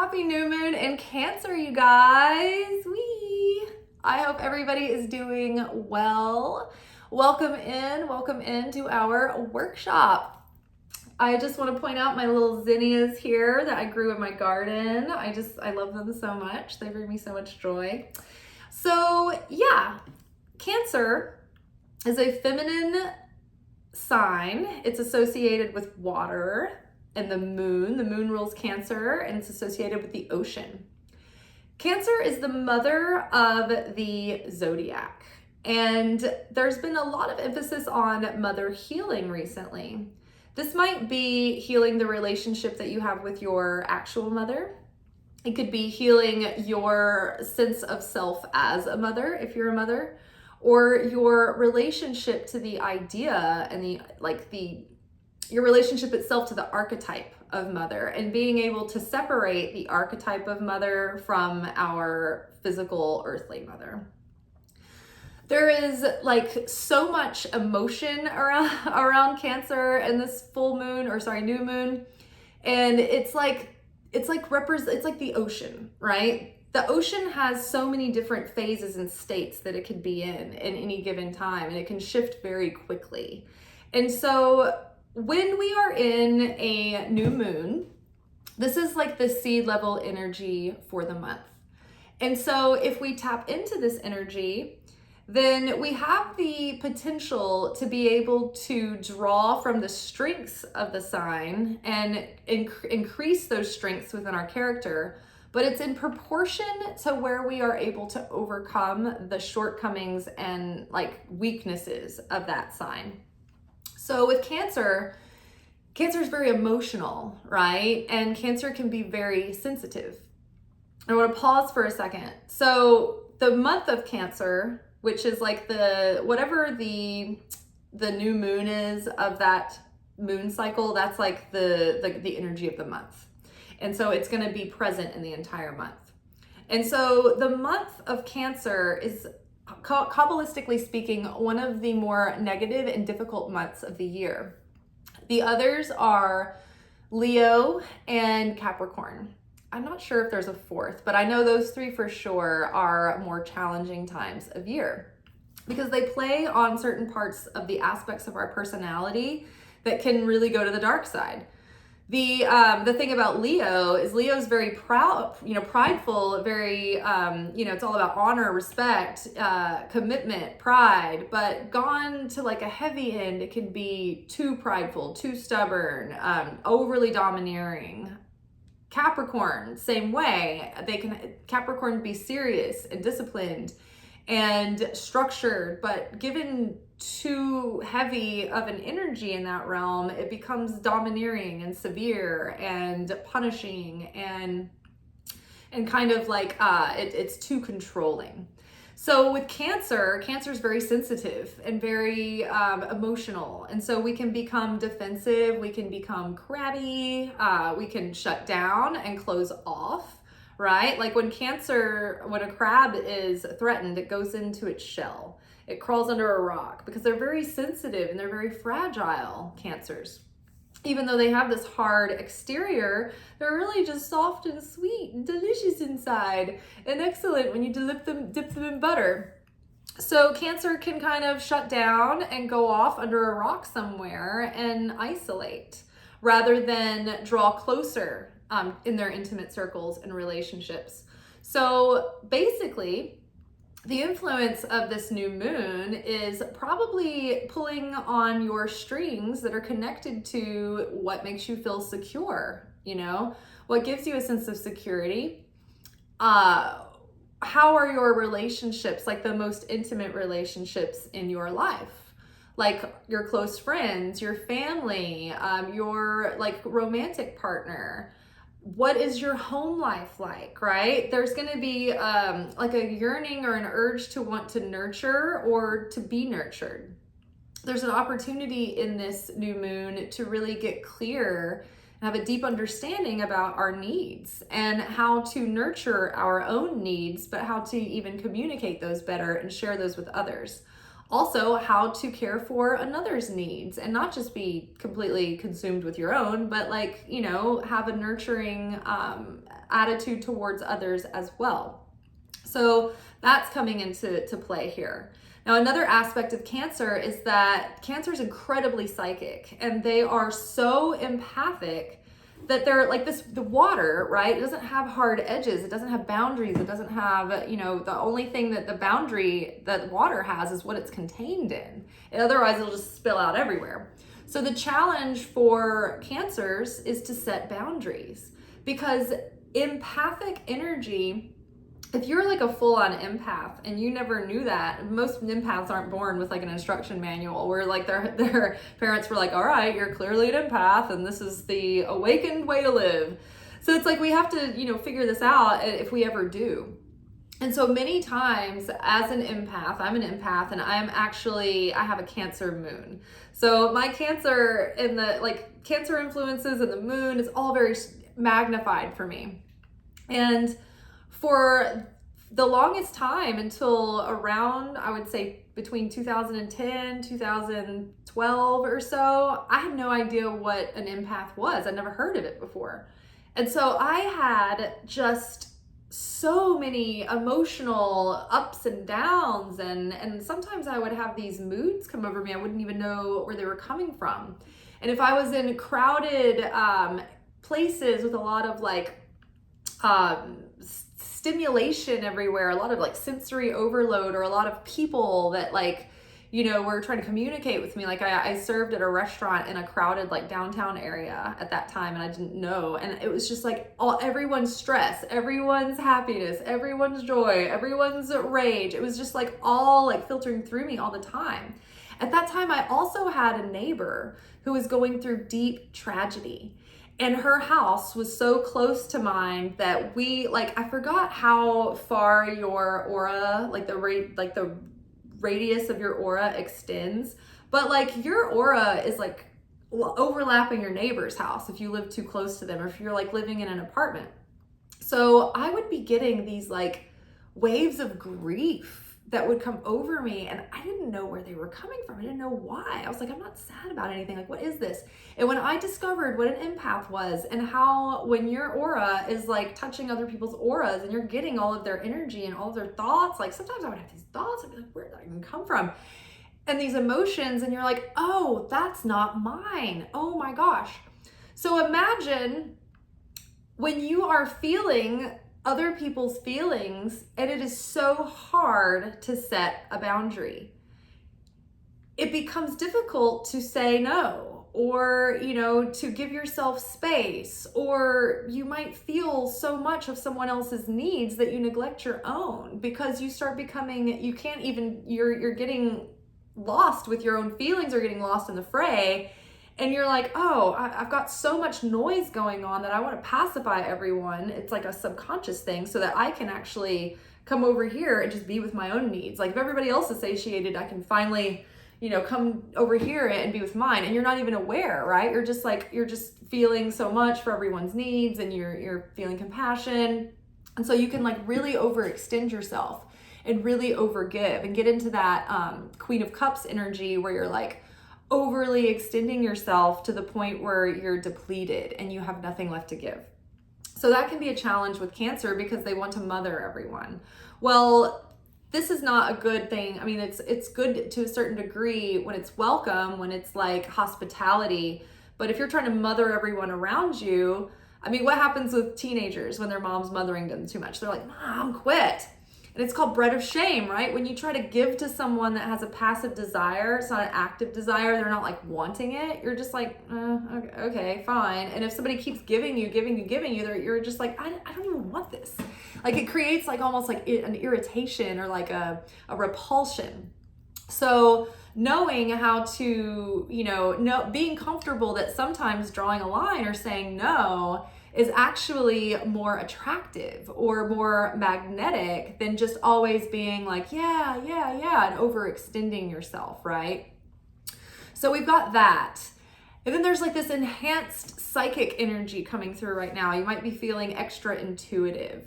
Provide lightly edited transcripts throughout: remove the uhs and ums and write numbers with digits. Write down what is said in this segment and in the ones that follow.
Happy new moon in Cancer, you guys. I hope everybody is doing well. Welcome into our workshop. I just want to point out my little zinnias here that I grew in my garden. I love them so much. They bring me so much joy. So yeah, Cancer is a feminine sign. It's associated with water and the moon. The moon rules Cancer, and it's associated with the ocean. Cancer is the mother of the zodiac, and there's been a lot of emphasis on mother healing recently. This might be healing the relationship that you have with your actual mother. It could be healing your sense of self as a mother, if you're a mother, or your relationship to the idea and your relationship itself to the archetype of mother, and being able to separate the archetype of mother from our physical earthly mother. There is so much emotion around Cancer and this new moon. And it's like the ocean, right? The ocean has so many different phases and states that it could be in any given time, and it can shift very quickly. And so when we are in a new moon, this is like the seed level energy for the month. And so if we tap into this energy, then we have the potential to be able to draw from the strengths of the sign and increase those strengths within our character, but it's in proportion to where we are able to overcome the shortcomings and weaknesses of that sign. So with Cancer is very emotional, right? And Cancer can be very sensitive. I want to pause for a second. So the month of Cancer, which is whatever the new moon is of that moon cycle, that's the energy of the month. And so it's going to be present in the entire month. And so the month of Cancer is, Kabbalistically speaking, one of the more negative and difficult months of the year. The others are Leo and Capricorn. I'm not sure if there's a fourth, but I know those three for sure are more challenging times of year because they play on certain parts of the aspects of our personality that can really go to the dark side. The thing about Leo's very proud, prideful, very, it's all about honor, respect, commitment, pride, but gone to a heavy end, it can be too prideful, too stubborn, overly domineering. Capricorn, same way. Capricorn be serious and disciplined and structured, but given too heavy of an energy in that realm, it becomes domineering and severe and punishing and kind of it's too controlling. So with Cancer is very sensitive and very emotional. And so we can become defensive, we can become crabby, we can shut down and close off, right? Like when a crab is threatened, it goes into its shell. It crawls under a rock because they're very sensitive and they're very fragile, Cancers. Even though they have this hard exterior, they're really just soft and sweet and delicious inside and excellent when you dip them in butter. So Cancer can kind of shut down and go off under a rock somewhere and isolate rather than draw closer in their intimate circles and relationships. So basically, the influence of this new moon is probably pulling on your strings that are connected to what makes you feel secure, what gives you a sense of security. How are your relationships, the most intimate relationships in your life? Like your close friends, your family, your romantic partner. What is your home life like, right? There's going to be a yearning or an urge to want to nurture or to be nurtured. There's an opportunity in this new moon to really get clear and have a deep understanding about our needs and how to nurture our own needs, but how to even communicate those better and share those with others. Also, how to care for another's needs and not just be completely consumed with your own, but like, you know, have a nurturing attitude towards others as well. So that's coming into play here. Now, another aspect of Cancer is that Cancer is incredibly psychic, and they are so empathic that they're like this, the water, right? It doesn't have hard edges. It doesn't have boundaries. It doesn't have, you know, the only thing that the boundary that water has is what it's contained in. And otherwise it'll just spill out everywhere. So the challenge for Cancers is to set boundaries, because empathic energy, if you're like a full-on empath and you never knew that, most empaths aren't born with like an instruction manual where like their parents were like, all right, you're clearly an empath and this is the awakened way to live. So it's like we have to, you know, figure this out if we ever do. And so many times as an empath, I'm an empath, and I have a Cancer moon. So my Cancer and the like Cancer influences and the moon is all very magnified for me. And for the longest time, until around, I would say between 2010, 2012 or so, I had no idea what an empath was. I'd never heard of it before. And so I had just so many emotional ups and downs, and sometimes I would have these moods come over me. I wouldn't even know where they were coming from. And if I was in crowded places with a lot of like stimulation everywhere, a lot of like sensory overload, or a lot of people that like, you know, were trying to communicate with me. Like I served at a restaurant in a crowded like downtown area at that time, and I didn't know. And it was just like everyone's stress, everyone's happiness, everyone's joy, everyone's rage. It was just like all like filtering through me all the time. At that time, I also had a neighbor who was going through deep tragedy. And her house was so close to mine that I forgot how far your aura, like the radius of your aura extends, but like your aura is like overlapping your neighbor's house if you live too close to them, or if you're like living in an apartment. So I would be getting these like waves of grief that would come over me, and I didn't know where they were coming from. I didn't know why. I was like, I'm not sad about anything. Like, what is this? And when I discovered what an empath was, and how when your aura is like touching other people's auras and you're getting all of their energy and all of their thoughts, like sometimes I would have these thoughts, I'd be like, where did that even come from? And these emotions, and you're like, oh, that's not mine. Oh my gosh. So imagine when you are feeling other people's feelings, and it is so hard to set a boundary. It becomes difficult to say no, or, you know, to give yourself space, or you might feel so much of someone else's needs that you neglect your own, because you start becoming, you can't even, you're getting lost with your own feelings, or getting lost in the fray. And you're like, oh, I've got so much noise going on that I want to pacify everyone. It's like a subconscious thing, so that I can actually come over here and just be with my own needs. Like if everybody else is satiated, I can finally, you know, come over here and be with mine. And you're not even aware, right? You're just feeling so much for everyone's needs, and you're feeling compassion. And so you can like really overextend yourself and really overgive and get into that Queen of Cups energy, where you're like overly extending yourself to the point where you're depleted and you have nothing left to give. So that can be a challenge with Cancer, because they want to mother everyone. Well, this is not a good thing. I mean, it's good to a certain degree when it's welcome, when it's like hospitality. But if you're trying to mother everyone around you, I mean, what happens with teenagers when their mom's mothering them too much? They're like, Mom, quit. And it's called bread of shame, right? When you try to give to someone that has a passive desire, it's not an active desire, they're not like wanting it, you're just like, okay, fine. And if somebody keeps giving you, you're just like, I don't even want this. Like it creates like almost like an irritation, or like a repulsion. So knowing how to, being comfortable that sometimes drawing a line or saying no is actually more attractive or more magnetic than just always being like, yeah, and overextending yourself, right? So we've got that. And then there's like this enhanced psychic energy coming through right now. You might be feeling extra intuitive.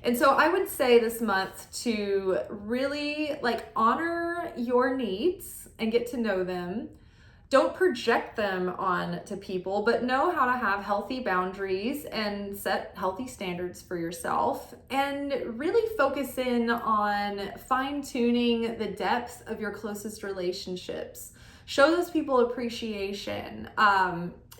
And so I would say this month to really like honor your needs and get to know them. Don't project them on to people, but know how to have healthy boundaries and set healthy standards for yourself, and really focus in on fine-tuning the depth of your closest relationships. Show those people appreciation.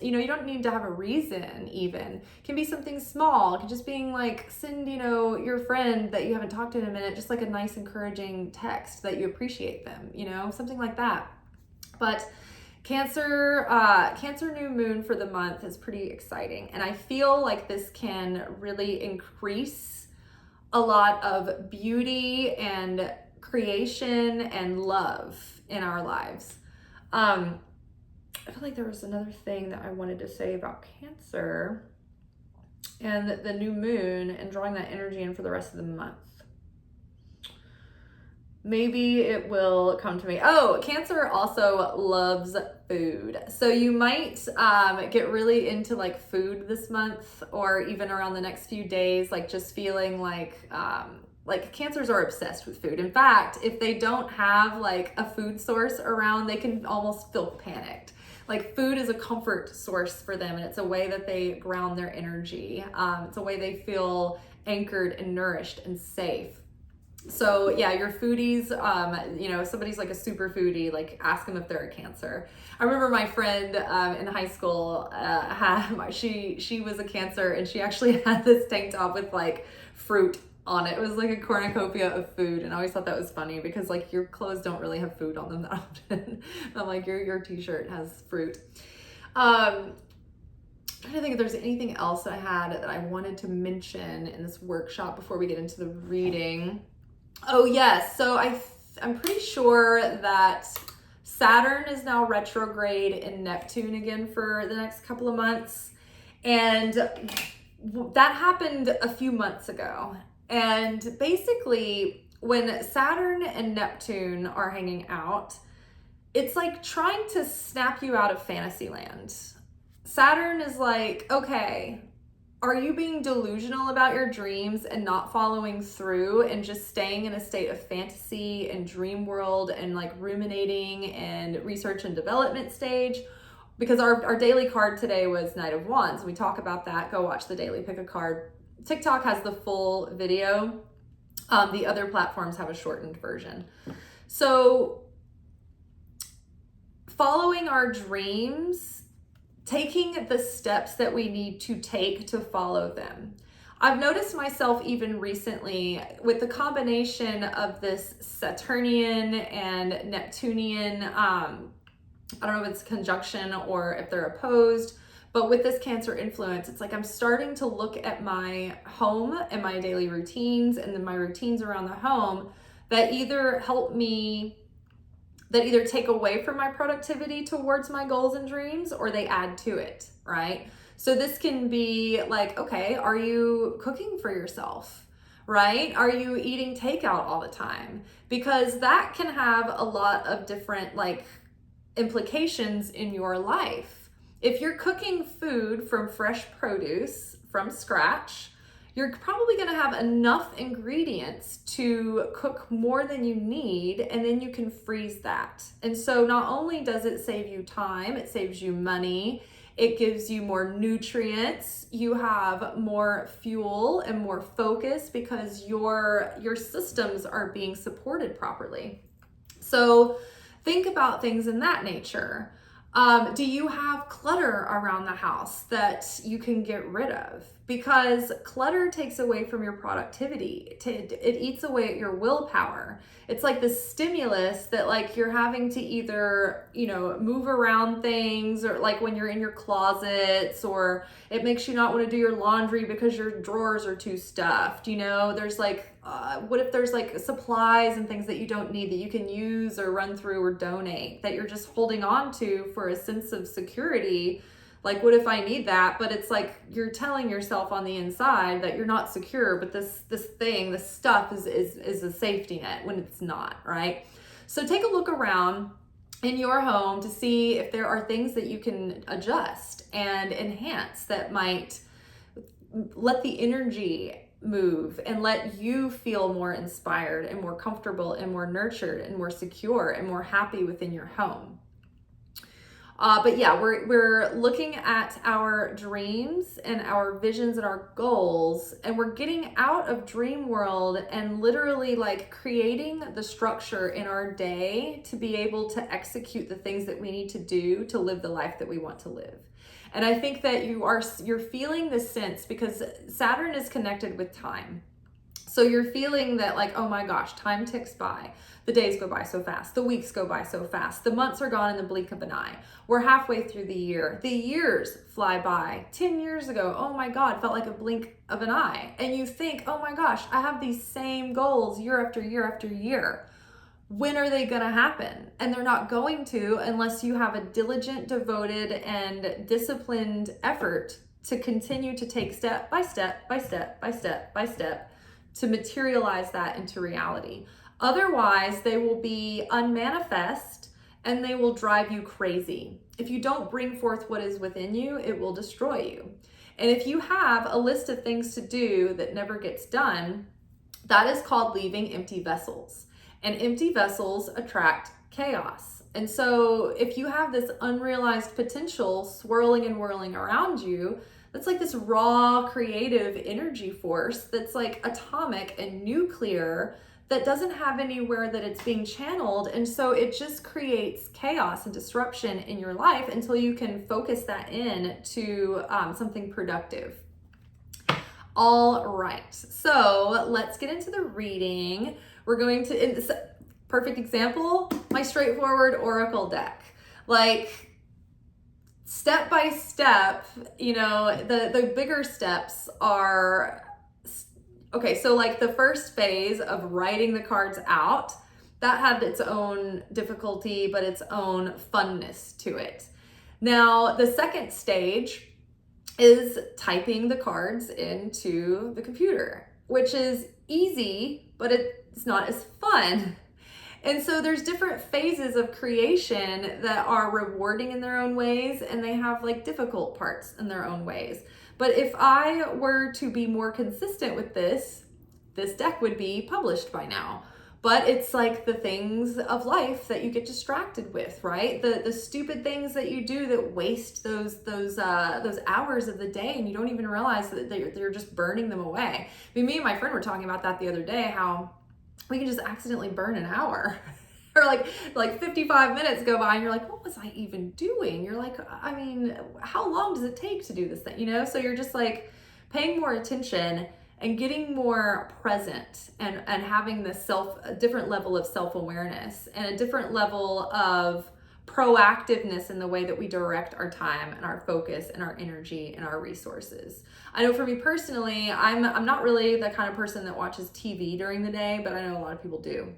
You don't need to have a reason even. It can be something small. It can just being like, send, your friend that you haven't talked to in a minute, just like a nice encouraging text that you appreciate them, something like that. But Cancer new moon for the month is pretty exciting. And I feel like this can really increase a lot of beauty and creation and love in our lives. I feel like there was another thing that I wanted to say about Cancer and the new moon and drawing that energy in for the rest of the month. Maybe it will come to me. Oh, Cancer also loves food. So you might get really into like food this month, or even around the next few days, like just feeling like Cancers are obsessed with food. In fact, if they don't have like a food source around, they can almost feel panicked. Like food is a comfort source for them, and it's a way that they ground their energy. It's a way they feel anchored and nourished and safe. So yeah, your foodies, somebody's like a super foodie, like ask them if they're a Cancer. I remember my friend in high school she was a Cancer, and she actually had this tank top with like fruit on it. It was like a cornucopia of food, and I always thought that was funny because like your clothes don't really have food on them that often. I'm like, your t-shirt has fruit. I'm trying to think if there's anything else that I had that I wanted to mention in this workshop before we get into the reading. Oh yes, so I'm pretty sure that Saturn is now retrograde in Neptune again for the next couple of months, and that happened a few months ago. And basically, when Saturn and Neptune are hanging out, it's like trying to snap you out of fantasy land. Saturn is like, okay, are you being delusional about your dreams and not following through and just staying in a state of fantasy and dream world and like ruminating and research and development stage? Because our daily card today was Knight of Wands. We talk about that. Go watch the daily pick a card. TikTok has the full video. The other platforms have a shortened version. So following our dreams, taking the steps that we need to take to follow them. I've noticed myself even recently with the combination of this Saturnian and Neptunian, I don't know if it's conjunction or if they're opposed, but with this Cancer influence, it's like I'm starting to look at my home and my daily routines and then my routines around the home that either take away from my productivity towards my goals and dreams, or they add to it, right? So this can be like, okay, are you cooking for yourself, right? Are you eating takeout all the time? Because that can have a lot of different like implications in your life. If you're cooking food from fresh produce from scratch, you're probably going to have enough ingredients to cook more than you need, and then you can freeze that. And so not only does it save you time, it saves you money, it gives you more nutrients, you have more fuel and more focus because your systems are being supported properly. So think about things in that nature. Do you have clutter around the house that you can get rid of? Because clutter takes away from your productivity. It eats away at your willpower. It's like this stimulus that like you're having to either, move around things, or like when you're in your closets, or it makes you not want to do your laundry because your drawers are too stuffed. There's like, what if there's like supplies and things that you don't need that you can use or run through or donate that you're just holding on to for a sense of security? Like, what if I need that? But it's like you're telling yourself on the inside that you're not secure, but this stuff is a safety net when it's not, right? So take a look around in your home to see if there are things that you can adjust and enhance that might let the energy move and let you feel more inspired and more comfortable and more nurtured and more secure and more happy within your home. But yeah, we're looking at our dreams and our visions and our goals, and we're getting out of dream world and literally like creating the structure in our day to be able to execute the things that we need to do to live the life that we want to live. And I think that you're feeling this sense because Saturn is connected with time. So you're feeling that like, oh my gosh, time ticks by. The days go by so fast. The weeks go by so fast. The months are gone in the blink of an eye. We're halfway through the year. The years fly by. 10 years ago, oh my God, felt like a blink of an eye. And you think, oh my gosh, I have these same goals year after year after year. When are they going to happen? And they're not going to unless you have a diligent, devoted, and disciplined effort to continue to take step by step by step by step by step to materialize that into reality. Otherwise, they will be unmanifest and they will drive you crazy. If you don't bring forth what is within you, it will destroy you. And if you have a list of things to do that never gets done, that is called leaving empty vessels. And empty vessels attract chaos. And so if you have this unrealized potential swirling and whirling around you, that's like this raw creative energy force that's like atomic and nuclear that doesn't have anywhere that it's being channeled. And so it just creates chaos and disruption in your life until you can focus that in to something productive. All right, so let's get into the reading. We're going to, in this perfect example, my straightforward oracle deck. Like step by step, you know, the bigger steps are, okay, so like the first phase of writing the cards out, that had its own difficulty, but its own funness to it. Now, the second stage is typing the cards into the computer, which is easy, but it's not as fun. And so there's different phases of creation that are rewarding in their own ways, and they have like difficult parts in their own ways. But if I were to be more consistent with this deck would be published by now. But it's like the things of life that you get distracted with, right? The stupid things that you do that waste those hours of the day, and you don't even realize that they're just burning them away. I mean, me and my friend were talking about that the other day, how we can just accidentally burn an hour. Or like 55 minutes go by and you're like, what was I even doing? You're like, I mean, how long does it take to do this thing? You know, so you're just like paying more attention and getting more present and having this a different level of self-awareness and a different level of proactiveness in the way that we direct our time and our focus and our energy and our resources. I know for me personally, I'm not really the kind of person that watches TV during the day, but I know a lot of people do.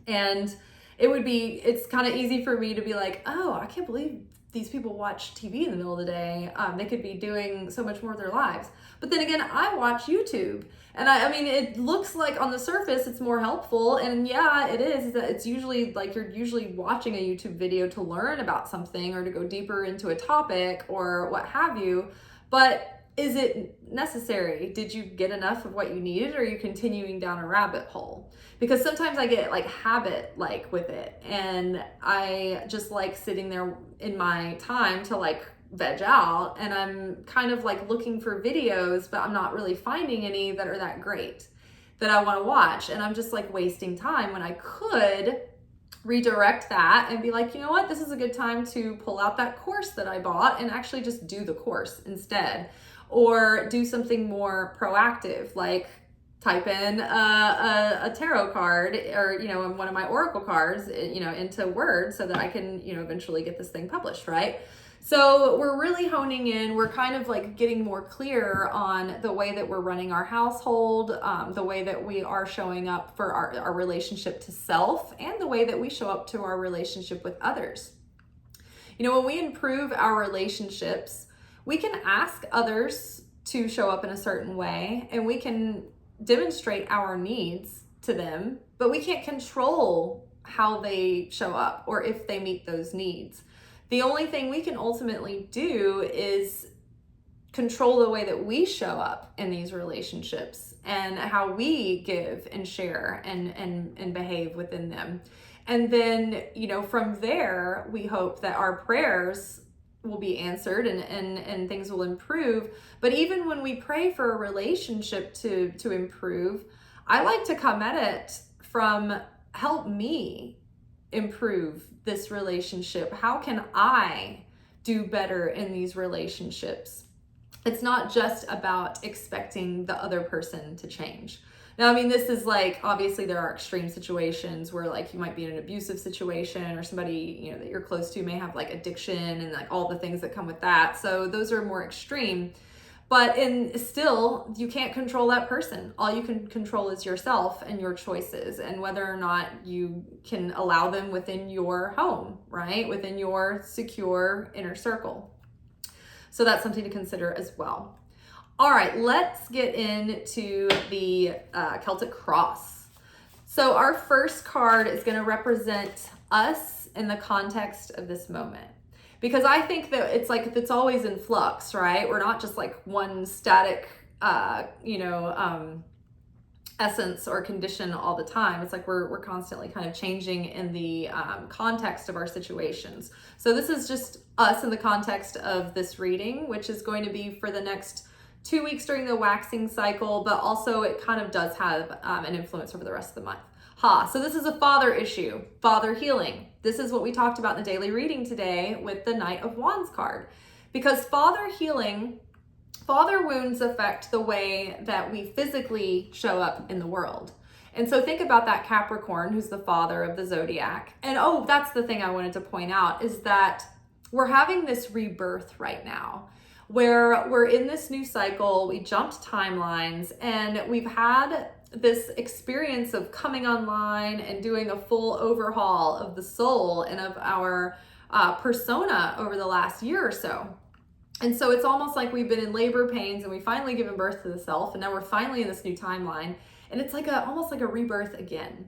And it's kind of easy for me to be like, oh, I can't believe these people watch TV in the middle of the day. They could be doing so much more of their lives. But then again, I watch YouTube. And I mean, it looks like on the surface it's more helpful. And yeah, it is. It's usually like you're usually watching a YouTube video to learn about something or to go deeper into a topic or what have you. But is it necessary? Did you get enough of what you needed, or are you continuing down a rabbit hole? Because sometimes I get like habit-like with it, and I just like sitting there in my time to like veg out, and I'm kind of like looking for videos, but I'm not really finding any that are that great that I want to watch, and I'm just like wasting time when I could redirect that and be like, you know what, this is a good time to pull out that course that I bought and actually just do the course instead. Or do something more proactive, like type in a tarot card or, you know, one of my oracle cards, you know, into Word so that I can, you know, eventually get this thing published, right? So we're really honing in. We're kind of like getting more clear on the way that we're running our household, the way that we are showing up for our relationship to self, and the way that we show up to our relationship with others. You know, when we improve our relationships, we can ask others to show up in a certain way, and we can demonstrate our needs to them, but we can't control how they show up or if they meet those needs. The only thing we can ultimately do is control the way that we show up in these relationships and how we give and share and behave within them. And then, from there, we hope that our prayers will be answered and things will improve. But even when we pray for a relationship to improve, I like to come at it from, help me improve this relationship. How can I do better in these relationships? It's not just about expecting the other person to change. Now, I mean, this is like, obviously there are extreme situations where like you might be in an abusive situation, or somebody, that you're close to may have like addiction and like all the things that come with that. So those are more extreme, but still you can't control that person. All you can control is yourself and your choices, and whether or not you can allow them within your home, right? Within your secure inner circle. So that's something to consider as well. All right, let's get into the Celtic cross. So our first card is going to represent us in the context of this moment, because I think that it's always in flux, right? We're not just like one static, essence or condition all the time. It's like we're constantly kind of changing in the context of our situations. So this is just us in the context of this reading, which is going to be for the next 2 weeks during the waxing cycle, but also it kind of does have an influence over the rest of the month. So this is a father issue, father healing. This is what we talked about in the daily reading today with the Knight of Wands card, because father healing, father wounds affect the way that we physically show up in the world. And so think about that Capricorn, who's the father of the zodiac. And that's the thing I wanted to point out, is that we're having this rebirth right now, where we're in this new cycle. We jumped timelines, and we've had this experience of coming online and doing a full overhaul of the soul and of our persona over the last year or so. And so it's almost like we've been in labor pains and we finally given birth to the self, and now we're finally in this new timeline, and it's like almost like a rebirth again.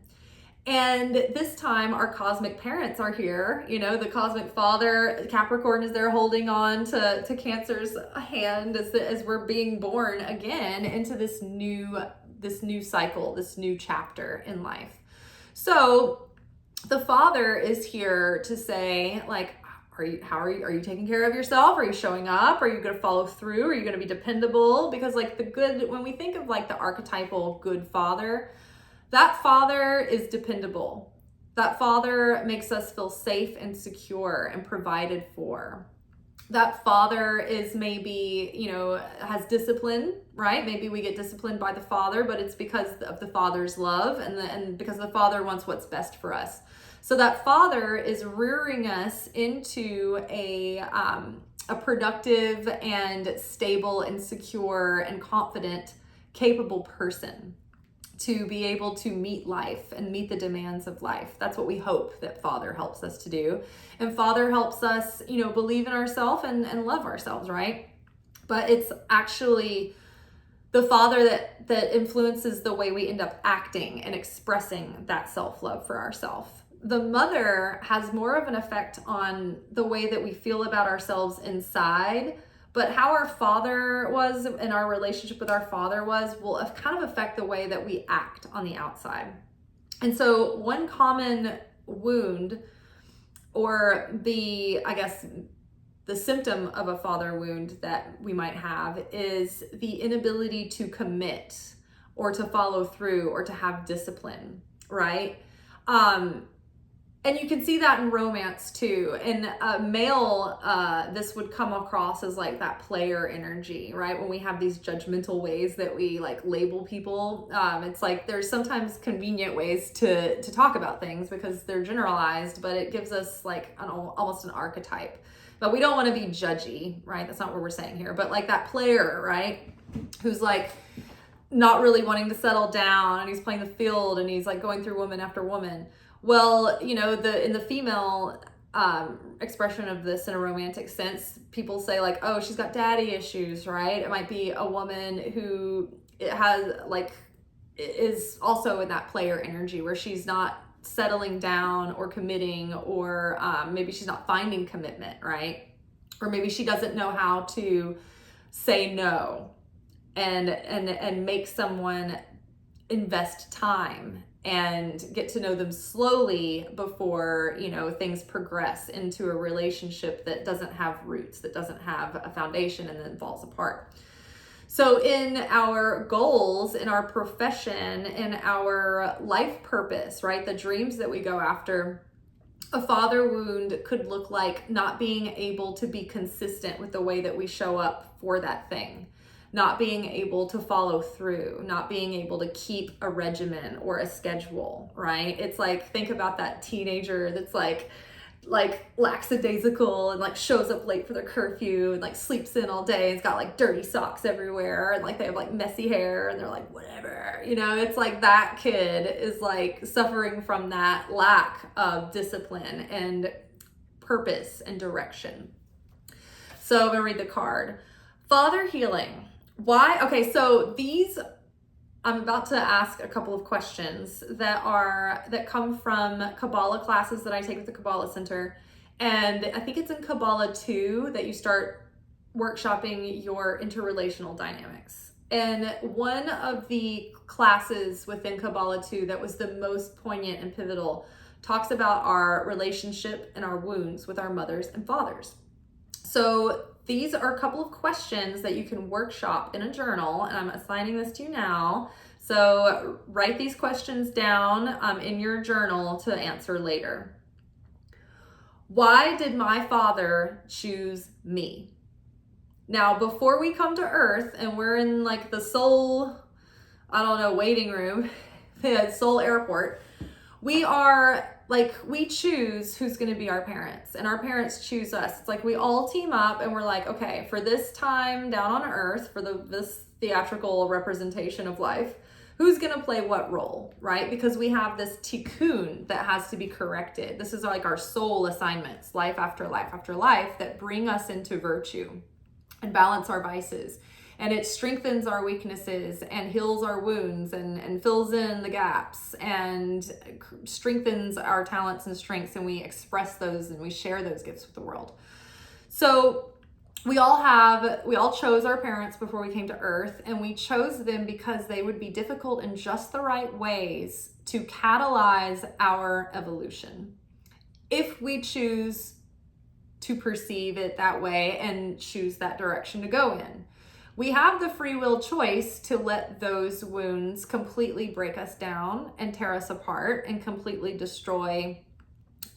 And this time our cosmic parents are here. The cosmic father, Capricorn, is there holding on to Cancer's hand as we're being born again into this new cycle, this new chapter in life. So the father is here to say, like, are you taking care of yourself? Are you showing up? Are you going to follow through? Are you going to be dependable? Because like when we think of like the archetypal good father, that father is dependable. That father makes us feel safe and secure and provided for. That father is maybe, has discipline, right? Maybe we get disciplined by the father, but it's because of the father's love and because the father wants what's best for us. So that father is rearing us into a productive and stable and secure and confident, capable person to be able to meet life and meet the demands of life. That's what we hope that father helps us to do. And father helps us, believe in ourselves and love ourselves, right? But it's actually the father that influences the way we end up acting and expressing that self-love for ourselves. The mother has more of an effect on the way that we feel about ourselves inside, but how our father was and our relationship with our father will kind of affect the way that we act on the outside. And so one common wound, or the symptom of a father wound that we might have, is the inability to commit or to follow through or to have discipline, right? And you can see that in romance too. In a male, this would come across as like that player energy, right? When we have these judgmental ways that we like label people, it's like there's sometimes convenient ways to talk about things because they're generalized, but it gives us like almost an archetype. But we don't want to be judgy, right? That's not what we're saying here. But like that player, right? Who's like not really wanting to settle down, and he's playing the field, and he's like going through woman after woman. Well, in the female expression of this in a romantic sense, people say like, oh, she's got daddy issues, right? It might be a woman who is also in that player energy where she's not settling down or committing, or maybe she's not finding commitment, right? Or maybe she doesn't know how to say no and make someone invest time and get to know them slowly before, things progress into a relationship that doesn't have roots, that doesn't have a foundation, and then falls apart. So in our goals, in our profession, in our life purpose, right, the dreams that we go after, a father wound could look like not being able to be consistent with the way that we show up for that thing, not being able to follow through, not being able to keep a regimen or a schedule, right? It's like, think about that teenager that's like lackadaisical and like shows up late for their curfew and like sleeps in all day. It's got like dirty socks everywhere and like they have like messy hair and they're like, whatever, it's like that kid is like suffering from that lack of discipline and purpose and direction. So I'm gonna read the card. Father healing. Why? Okay, so I'm about to ask a couple of questions that come from Kabbalah classes that I take with the Kabbalah Center. And I think it's in Kabbalah 2 that you start workshopping your interrelational dynamics. And one of the classes within Kabbalah 2 that was the most poignant and pivotal talks about our relationship and our wounds with our mothers and fathers. So these are a couple of questions that you can workshop in a journal, and I'm assigning this to you now. So write these questions down in your journal to answer later. Why did my father choose me? Now, before we come to Earth and we're in like the soul, waiting room, the soul airport, we choose who's going to be our parents, and our parents choose us. It's like we all team up and we're like, okay, for this time down on Earth, for this theatrical representation of life, who's going to play what role, right? Because we have this tikkun that has to be corrected. This is like our soul assignments, life after life after life, that bring us into virtue and balance our vices. And it strengthens our weaknesses and heals our wounds and fills in the gaps and strengthens our talents and strengths, and we express those and we share those gifts with the world. So we all chose our parents before we came to Earth, and we chose them because they would be difficult in just the right ways to catalyze our evolution. If we choose to perceive it that way and choose that direction to go in. We have the free will choice to let those wounds completely break us down and tear us apart and completely destroy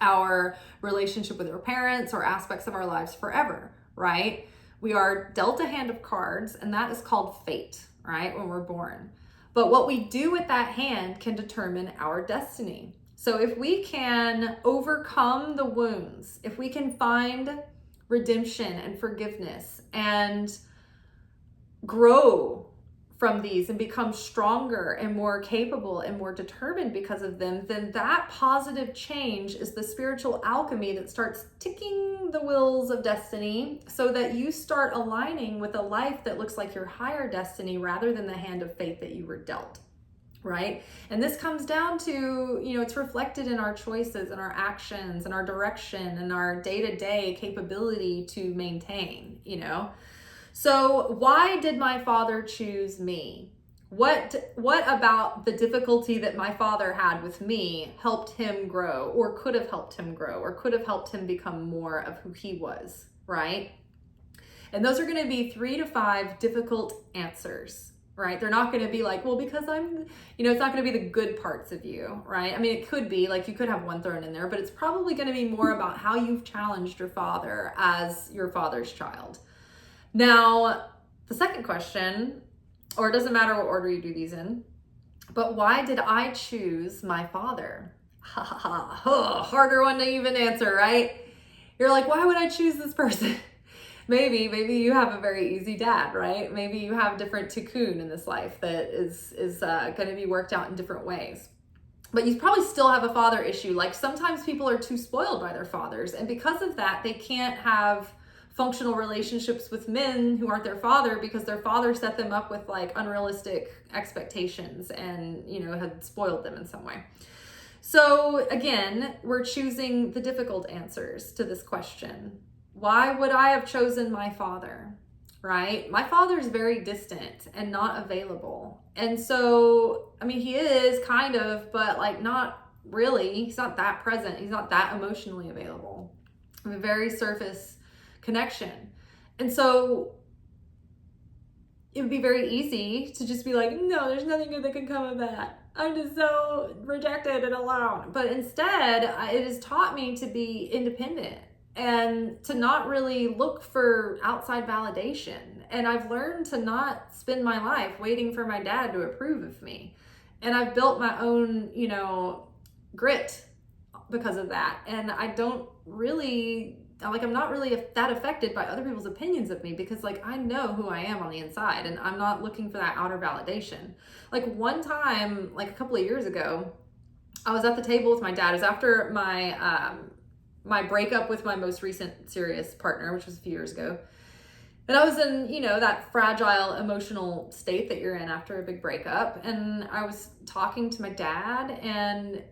our relationship with our parents or aspects of our lives forever, right? We are dealt a hand of cards, and that is called fate, right, when we're born. But what we do with that hand can determine our destiny. So if we can overcome the wounds, if we can find redemption and forgiveness and grow from these and become stronger and more capable and more determined because of them, then that positive change is the spiritual alchemy that starts ticking the wheels of destiny so that you start aligning with a life that looks like your higher destiny rather than the hand of fate that you were dealt, right? And this comes down to, it's reflected in our choices and our actions and our direction and our day-to-day capability to maintain, So why did my father choose me? What about the difficulty that my father had with me helped him grow, or could have helped him grow, or could have helped him become more of who he was, right? And those are going to be 3 to 5 difficult answers, right? They're not going to be like, well, because I'm, it's not going to be the good parts of you, right? I mean, it could be like you could have one thrown in there, but it's probably going to be more about how you've challenged your father as your father's child. Now, the second question, or it doesn't matter what order you do these in, but why did I choose my father? Harder one to even answer, right? You're like, why would I choose this person? Maybe you have a very easy dad, right? Maybe you have different tikkun in this life that is going to be worked out in different ways. But you probably still have a father issue. Like sometimes people are too spoiled by their fathers, and because of that, they can't have functional relationships with men who aren't their father because their father set them up with like unrealistic expectations and, had spoiled them in some way. So again, we're choosing the difficult answers to this question. Why would I have chosen my father? right? My father's very distant and not available. And so, I mean, he is kind of, but like not really. He's not that present. He's not that emotionally available. I have a very surface connection. And so it would be very easy to just be like, no, there's nothing good that can come of that. I'm just so rejected and alone. But instead, it has taught me to be independent and to not really look for outside validation. And I've learned to not spend my life waiting for my dad to approve of me. And I've built my own, grit because of that. And I don't really, I'm not really that affected by other people's opinions of me, because like I know who I am on the inside and I'm not looking for that outer validation. Like one time, like a couple of years ago, I was at the table with my dad. It was after my breakup with my most recent serious partner, which was a few years ago. And I was in, that fragile emotional state that you're in after a big breakup. And I was talking to my dad and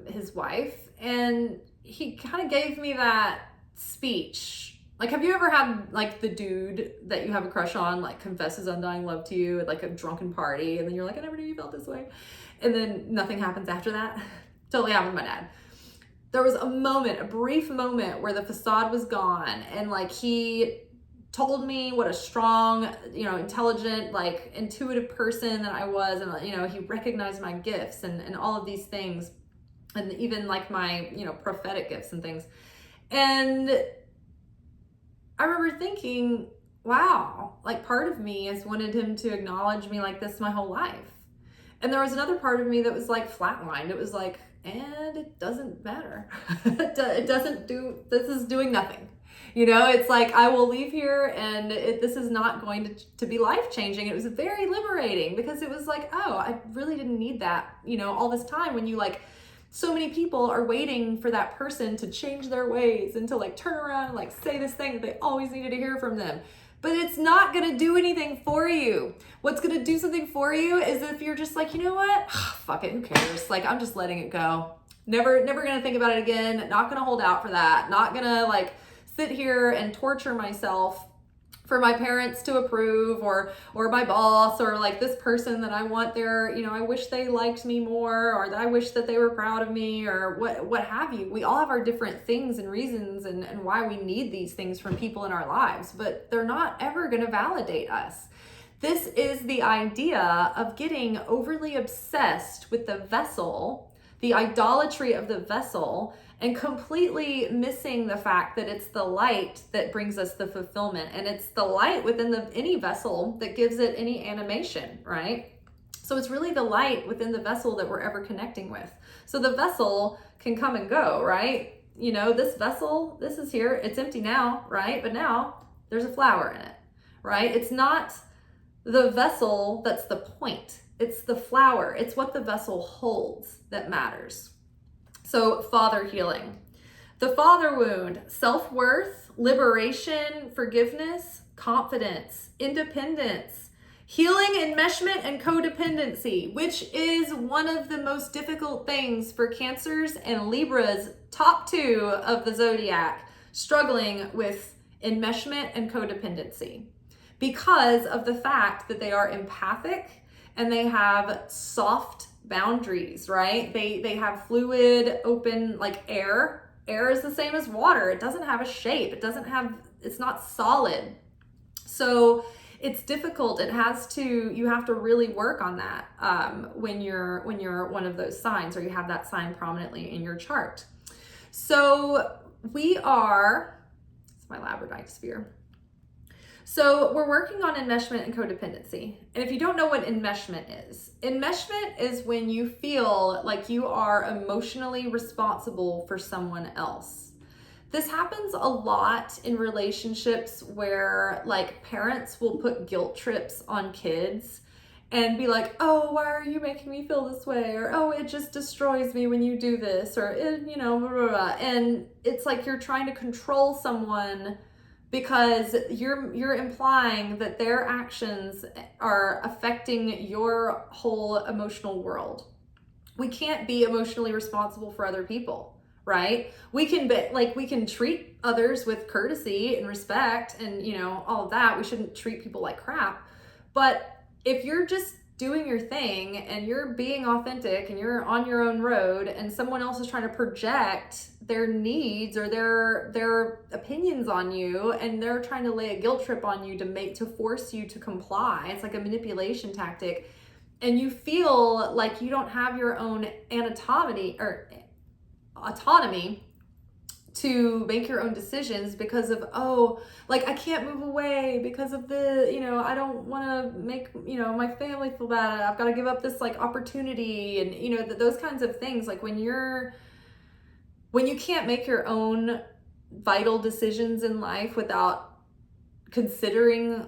his wife, and he kind of gave me that speech. Like, have you ever had like the dude that you have a crush on, like confess his undying love to you at like a drunken party, and then you're like, I never knew you felt this way. And then nothing happens after that? Totally happened with my dad. There was a brief moment where the facade was gone, and like he told me what a strong, intelligent, like intuitive person that I was. And, he recognized my gifts and all of these things, and even like my, prophetic gifts and things. And I remember thinking, wow, like part of me has wanted him to acknowledge me like this my whole life. And there was another part of me that was like flatlined. It was like, and it doesn't matter. This is doing nothing. It's like, I will leave here and this is not going to be life-changing. It was very liberating, because it was like, oh, I really didn't need that, all this time, when you like, so many people are waiting for that person to change their ways and to like turn around and like say this thing that they always needed to hear from them. But it's not going to do anything for you. What's going to do something for you is if you're just like, you know what? Fuck it. Who cares? Like, I'm just letting it go. Never going to think about it again. Not going to hold out for that. Not going to like sit here and torture myself for my parents to approve, or my boss, or like this person that I want their, I wish they liked me more, or that I wish that they were proud of me, or what have you. We all have our different things and reasons and why we need these things from people in our lives, but they're not ever going to validate us. This is the idea of getting overly obsessed with the vessel, the idolatry of the vessel, and completely missing the fact that it's the light that brings us the fulfillment. And it's the light within any vessel that gives it any animation, right? So it's really the light within the vessel that we're ever connecting with. So the vessel can come and go, right? This vessel, this is here, it's empty now, right? But now there's a flower in it, right? It's not the vessel that's the point. It's the flower. It's what the vessel holds that matters. So father healing. The father wound: self-worth, liberation, forgiveness, confidence, independence, healing, enmeshment, and codependency, which is one of the most difficult things for Cancers and Libras, top 2 of the zodiac, struggling with enmeshment and codependency, because of the fact that they are empathic and they have soft boundaries, right? They have fluid, open, like air. Air is the same as water. It doesn't have a shape. It's not solid. So it's difficult. You have to really work on that when you're one of those signs, or you have that sign prominently in your chart. So it's my labradorite sphere. So we're working on enmeshment and codependency. And if you don't know what enmeshment is when you feel like you are emotionally responsible for someone else. This happens a lot in relationships where like parents will put guilt trips on kids and be like, oh, why are you making me feel this way? Or, oh, it just destroys me when you do this, or, blah, blah, blah. And it's like you're trying to control someone because you're implying that their actions are affecting your whole emotional world. We can't be emotionally responsible for other people, right? We can treat others with courtesy and respect and, all of that. We shouldn't treat people like crap. But if you're just doing your thing and you're being authentic and you're on your own road and someone else is trying to project their needs or their opinions on you and they're trying to lay a guilt trip on you to force you to comply, it's like a manipulation tactic, and you feel like you don't have your own autonomy to make your own decisions because of, I can't move away because of I don't want to make, my family feel bad. I've got to give up this opportunity and, those kinds of things. Like when you can't make your own vital decisions in life without considering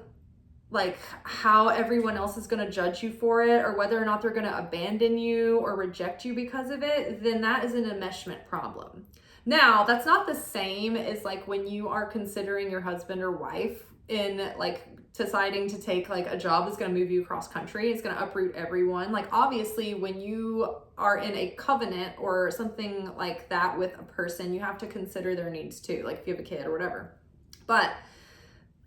how everyone else is going to judge you for it or whether or not they're going to abandon you or reject you because of it, then that is an enmeshment problem. Now, that's not the same as when you are considering your husband or wife in deciding to take a job that's going to move you across country. It's going to uproot everyone. Obviously, when you are in a covenant or something like that with a person, you have to consider their needs too, if you have a kid or whatever. But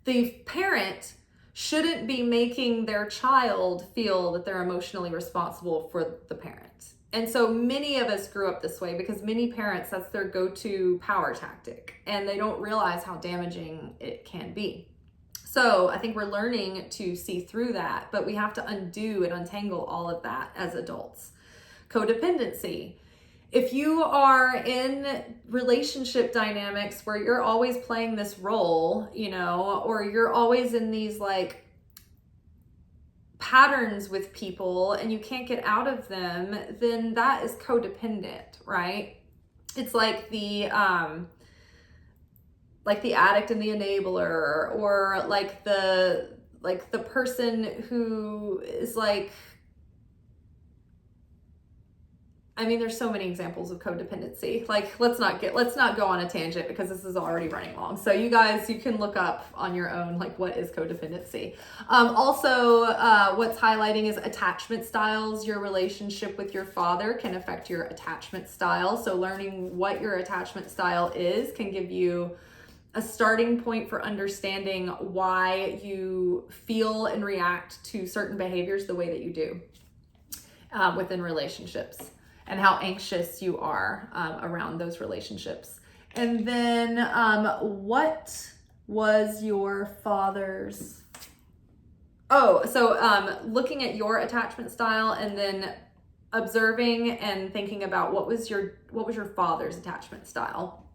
the parent shouldn't be making their child feel that they're emotionally responsible for the parent. And so many of us grew up this way because many parents, that's their go-to power tactic, and they don't realize how damaging it can be. So I think we're learning to see through that, but we have to undo and untangle all of that as adults. Codependency. If you are in relationship dynamics where you're always playing this role, or you're always in these patterns with people and you can't get out of them, then that is codependent, right? It's like the addict and the enabler, or the person who is there's so many examples of codependency. Let's not go on a tangent because this is already running long. So you guys, you can look up on your own, what is codependency. Also, what's highlighting is attachment styles. Your relationship with your father can affect your attachment style. So learning what your attachment style is can give you a starting point for understanding why you feel and react to certain behaviors the way that you do within relationships, and how anxious you are around those relationships. And then what was your father's? Looking at your attachment style and then observing and thinking about what was your father's attachment style.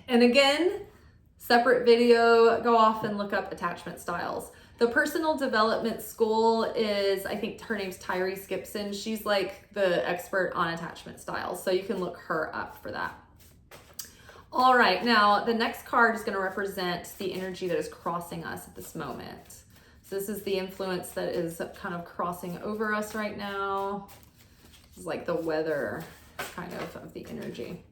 And again, separate video, go off and look up attachment styles. The personal development school is, I think her name's Tyrese Gibson. She's the expert on attachment styles. So you can look her up for that. All right, now the next card is going to represent the energy that is crossing us at this moment. So this is the influence that is kind of crossing over us right now. This is the weather kind of the energy.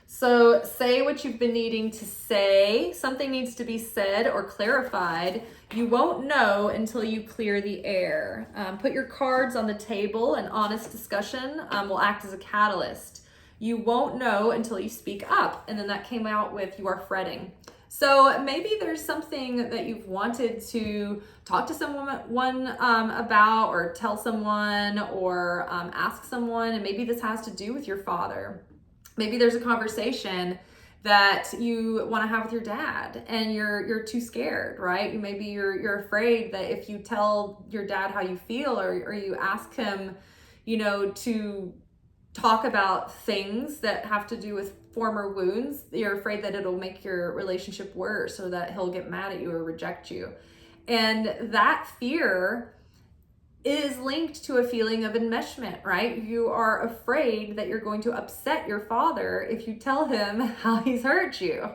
So say what you've been needing to say. Something needs to be said or clarified. You won't know until you clear the air. Put your cards on the table. An honest discussion will act as a catalyst. You won't know until you speak up. And then that came out with you are fretting. So maybe there's something that you've wanted to talk to someone about, or tell someone, or ask someone. And maybe this has to do with your father. Maybe there's a conversation that you want to have with your dad and you're too scared, right? Maybe you're afraid that if you tell your dad how you feel, or you ask him, to talk about things that have to do with former wounds, you're afraid that it'll make your relationship worse, or that he'll get mad at you or reject you. And that fear is linked to a feeling of enmeshment, right? You are afraid that you're going to upset your father if you tell him how he's hurt you.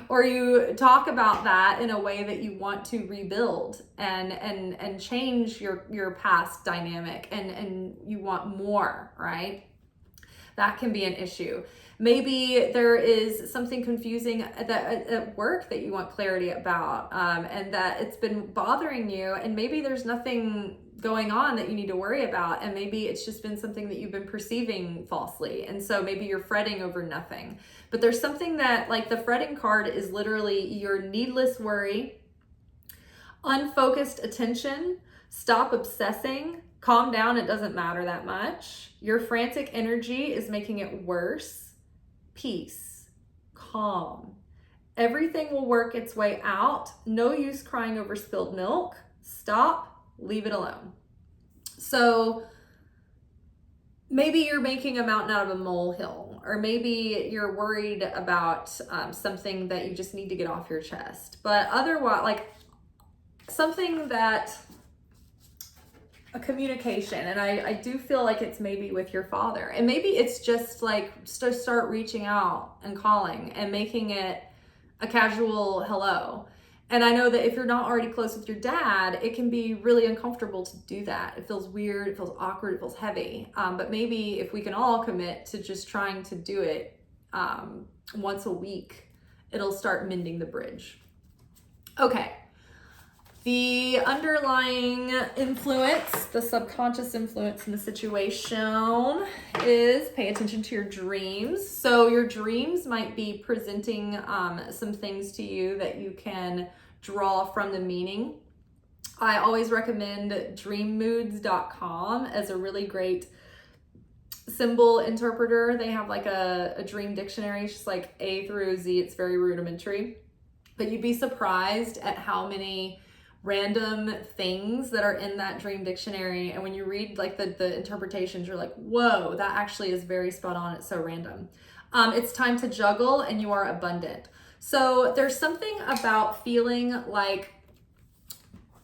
Or you talk about that in a way that you want to rebuild and change your past dynamic, and you want more, right? That can be an issue. Maybe there is something confusing at work that you want clarity about, and that it's been bothering you, and maybe there's nothing going on that you need to worry about, and maybe it's just been something that you've been perceiving falsely, and so maybe you're fretting over nothing. But there's something that, like, the fretting card is literally your needless worry, unfocused attention, stop obsessing, calm down, it doesn't matter that much. Your frantic energy is making it worse. Peace, calm. Everything will work its way out. No use crying over spilled milk. Stop, leave it alone. So maybe you're making a mountain out of a molehill, or maybe you're worried about something that you just need to get off your chest. But otherwise, like something that a communication, and I do feel like it's maybe with your father, and maybe it's just like to start reaching out and calling and making it a casual hello. And I know that if you're not already close with your dad, it can be really uncomfortable to do that. It feels weird, it feels awkward, it feels heavy. But maybe if we can all commit to just trying to do it once a week, it'll start mending the bridge. Okay. The underlying influence, the subconscious influence in the situation is pay attention to your dreams. So your dreams might be presenting some things to you that you can draw from the meaning. I always recommend dreammoods.com as a really great symbol interpreter. They have like a dream dictionary. It's just like A through Z. It's very rudimentary. But you'd be surprised at how many random things that are in that dream dictionary, and when you read like the interpretations, you're like, whoa, that actually is very spot on. It's so random. It's time to juggle, and you are abundant. So there's something about feeling like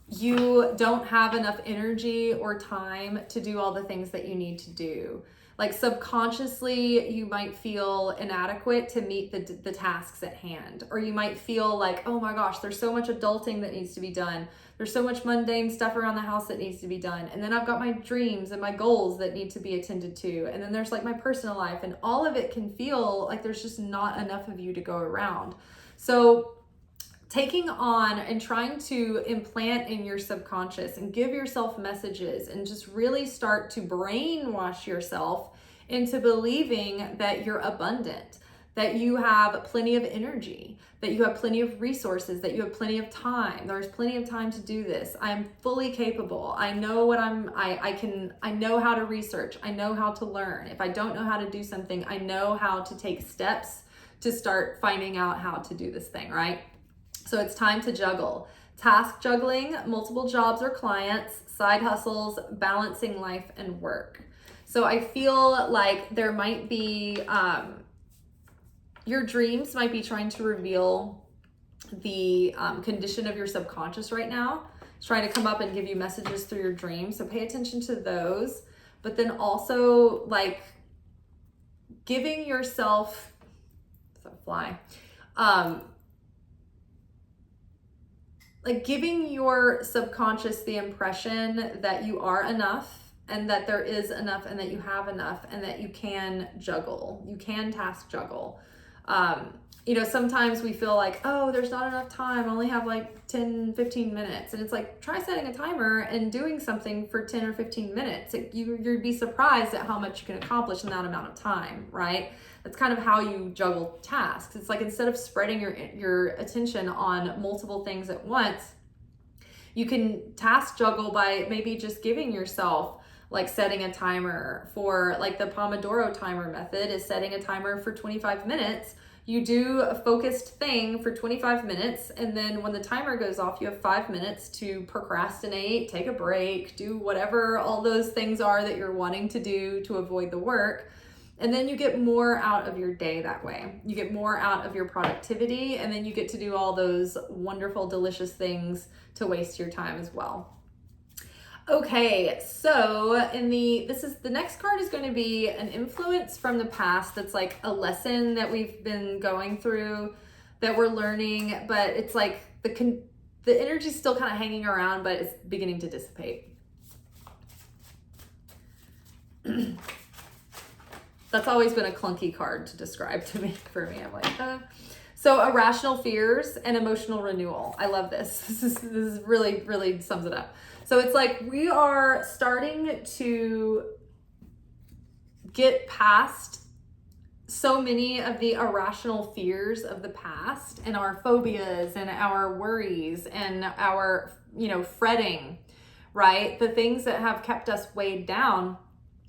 you don't have enough energy or time to do all the things that you need to do. Like subconsciously, you might feel inadequate to meet the tasks at hand. Or you might feel like, oh my gosh, there's so much adulting that needs to be done. There's so much mundane stuff around the house that needs to be done. And then I've got my dreams and my goals that need to be attended to. And then there's like my personal life, and all of it can feel like there's just not enough of you to go around. So taking on and trying to implant in your subconscious and give yourself messages and just really start to brainwash yourself into believing that you're abundant, that you have plenty of energy, that you have plenty of resources, that you have plenty of time. There's plenty of time to do this. I'm fully capable. I know what I know how to research. I know how to learn. If I don't know how to do something, I know how to take steps to start finding out how to do this thing, right? So it's time to juggle. Task juggling, multiple jobs or clients, side hustles, balancing life and work. So I feel like there might be, your dreams might be trying to reveal the condition of your subconscious right now. It's trying to come up and give you messages through your dreams. So pay attention to those. But then also like giving yourself, like giving your subconscious the impression that you are enough, and that there is enough, and that you have enough, and that you can juggle. You can task juggle. Sometimes we feel like, oh, there's not enough time. I only have like 10, 15 minutes. And it's like, try setting a timer and doing something for 10 or 15 minutes. You'd be surprised at how much you can accomplish in that amount of time, right? That's kind of how you juggle tasks. It's like, instead of spreading your attention on multiple things at once, you can task juggle by maybe just giving yourself, like setting a timer for, like the Pomodoro timer method is setting a timer for 25 minutes. You do a focused thing for 25 minutes, and then when the timer goes off, you have 5 minutes to procrastinate, take a break, do whatever all those things are that you're wanting to do to avoid the work. And then you get more out of your day that way. You get more out of your productivity, and then you get to do all those wonderful, delicious things to waste your time as well. Okay, so the next card is going to be an influence from the past. That's like a lesson that we've been going through, that we're learning, but it's like the energy's still kind of hanging around, but it's beginning to dissipate. The That's always been a clunky card to describe to me, for me. I'm like, So irrational fears and emotional renewal. I love this. This is really, really sums it up. So it's like we are starting to get past so many of the irrational fears of the past and our phobias and our worries and our, fretting, right? The things that have kept us weighed down.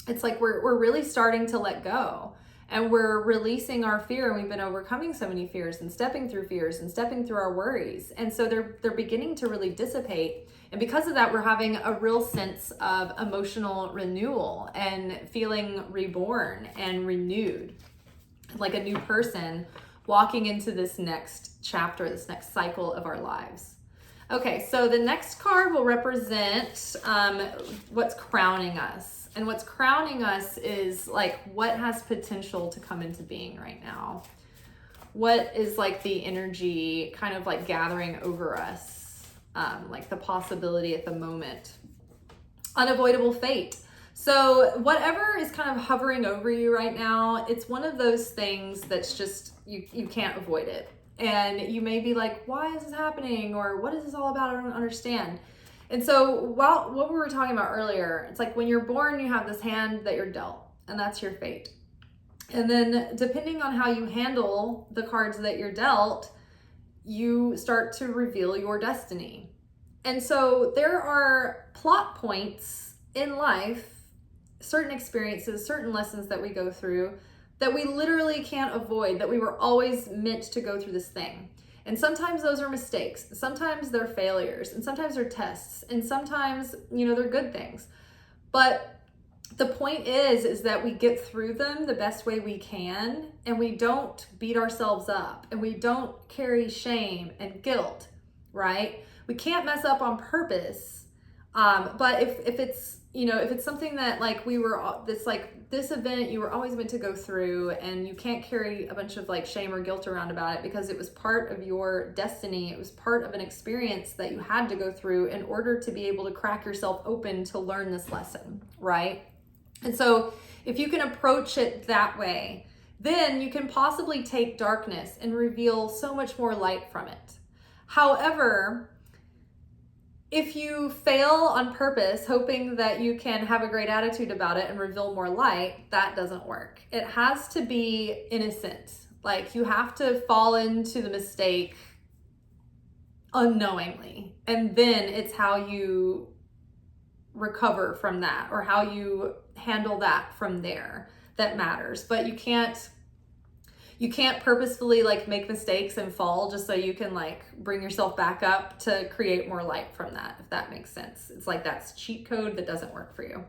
It's like we're really starting to let go, and we're releasing our fear, and we've been overcoming so many fears and stepping through fears and stepping through our worries. And so they're beginning to really dissipate. And because of that, we're having a real sense of emotional renewal and feeling reborn and renewed, like a new person walking into this next chapter, this next cycle of our lives. Okay, so the next card will represent what's crowning us. And what's crowning us is like what has potential to come into being right now. What is like the energy kind of like gathering over us, like the possibility at the moment. Unavoidable fate. So whatever is kind of hovering over you right now, it's one of those things that's just, you can't avoid it. And you may be like, why is this happening? Or what is this all about? I don't understand. And so what we were talking about earlier, it's like when you're born, you have this hand that you're dealt, and that's your fate. And then depending on how you handle the cards that you're dealt, you start to reveal your destiny. And so there are plot points in life, certain experiences, certain lessons that we go through that we literally can't avoid, that we were always meant to go through this thing. And sometimes those are mistakes, sometimes they're failures, and sometimes they're tests, and sometimes, they're good things. But the point is that we get through them the best way we can, and we don't beat ourselves up, and we don't carry shame and guilt, right? We can't mess up on purpose. But if it's something that like this event you were always meant to go through, and you can't carry a bunch of like shame or guilt around about it because it was part of your destiny. It was part of an experience that you had to go through in order to be able to crack yourself open to learn this lesson, right? And so if you can approach it that way, then you can possibly take darkness and reveal so much more light from it. However, if you fail on purpose, hoping that you can have a great attitude about it and reveal more light, that doesn't work. It has to be innocent. Like you have to fall into the mistake unknowingly. And then it's how you recover from that, or how you handle that from there, that matters. But you can't purposefully like make mistakes and fall just so you can like bring yourself back up to create more light from that, if that makes sense. It's like that's cheat code that doesn't work for you.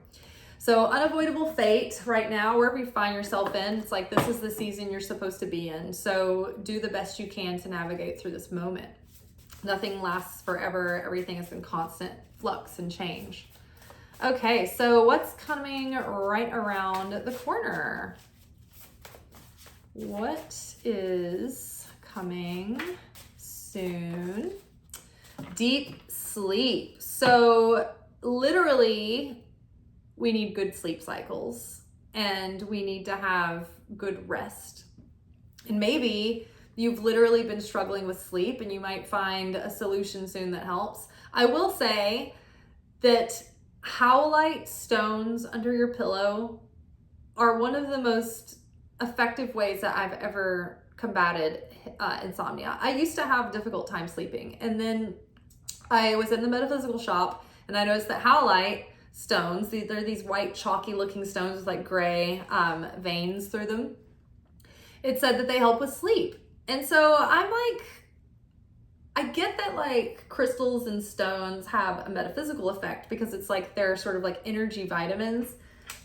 So unavoidable fate right now, wherever you find yourself in, it's like this is the season you're supposed to be in. So do the best you can to navigate through this moment. Nothing lasts forever. Everything is in constant flux and change. Okay, so what's coming right around the corner? What is coming soon? Deep sleep. So literally, we need good sleep cycles, and we need to have good rest. And maybe you've literally been struggling with sleep, and you might find a solution soon that helps. I will say that howlite stones under your pillow are one of the most effective ways that I've ever combated insomnia. I used to have a difficult time sleeping, and then I was in the metaphysical shop, and I noticed that howlite stones, they're these white chalky looking stones with like gray veins through them. It said that they help with sleep. And so I'm like, I get that like crystals and stones have a metaphysical effect because it's like they're sort of like energy vitamins.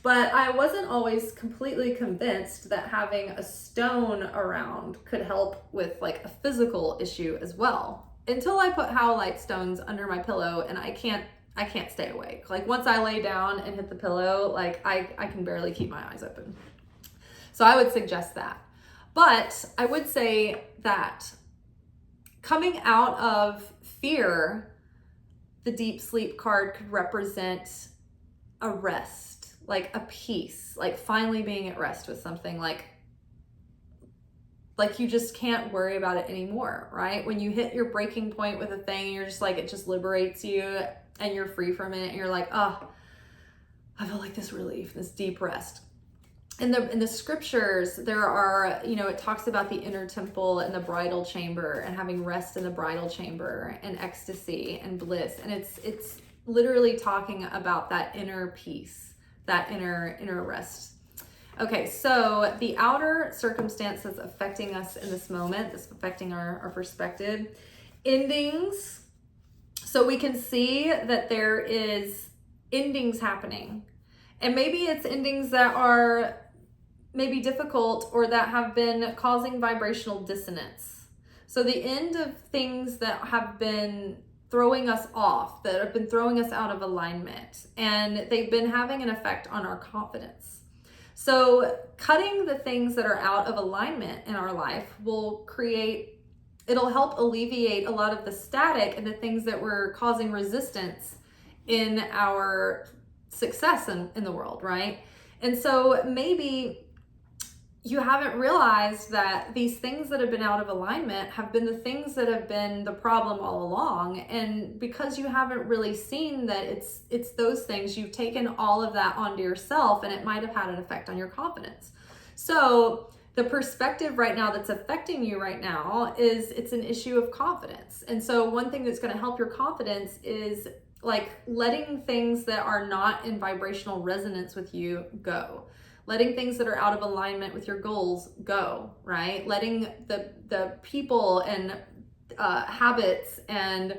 But I wasn't always completely convinced that having a stone around could help with like a physical issue as well. Until I put howlite stones under my pillow, and I can't stay awake. Like once I lay down and hit the pillow, like I can barely keep my eyes open. So I would suggest that. But I would say that coming out of fear, the deep sleep card could represent a rest, like a peace, like finally being at rest with something, like you just can't worry about it anymore, right? When you hit your breaking point with a thing, you're just like, it just liberates you and you're free from it. And you're like, oh, I feel like this relief, this deep rest. In the scriptures, there are, it talks about the inner temple and the bridal chamber and having rest in the bridal chamber and ecstasy and bliss. And it's literally talking about that inner peace, that inner rest. Okay, so the outer circumstances affecting us in this moment, this affecting our perspective, endings. So we can see that there is endings happening. And maybe it's endings that are maybe difficult or that have been causing vibrational dissonance. So the end of things that have been throwing us off, that have been throwing us out of alignment, and they've been having an effect on our confidence. So cutting the things that are out of alignment in our life it'll help alleviate a lot of the static and the things that were causing resistance in our success in the world, right? And so maybe you haven't realized that these things that have been out of alignment have been the things that have been the problem all along. And because you haven't really seen that it's those things, you've taken all of that onto yourself, and it might have had an effect on your confidence. So the perspective right now that's affecting you right now is it's an issue of confidence. And so one thing that's going to help your confidence is like letting things that are not in vibrational resonance with you go. Letting things that are out of alignment with your goals go, right? Letting the people and habits and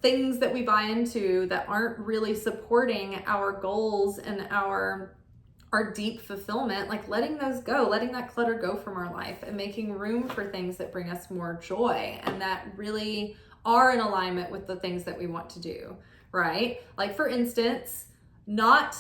things that we buy into that aren't really supporting our goals and our deep fulfillment, like letting those go, letting that clutter go from our life and making room for things that bring us more joy and that really are in alignment with the things that we want to do, right? Like for instance, not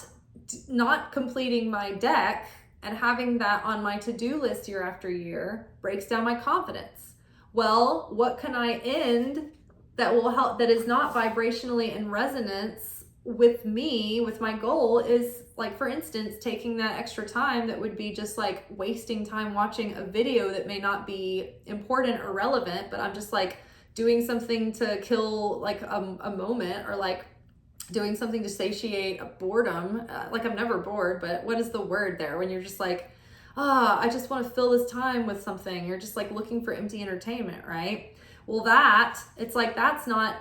completing my deck and having that on my to-do list year after year breaks down my confidence. Well, what can I end that will help, that is not vibrationally in resonance with me, with my goal, is like, for instance, taking that extra time that would be just like wasting time watching a video that may not be important or relevant, but I'm just like doing something to kill like a moment, or like doing something to satiate a boredom. Like I'm never bored, but what is the word there when you're just like, I just want to fill this time with something. You're just like looking for empty entertainment, right? Well, it's like that's not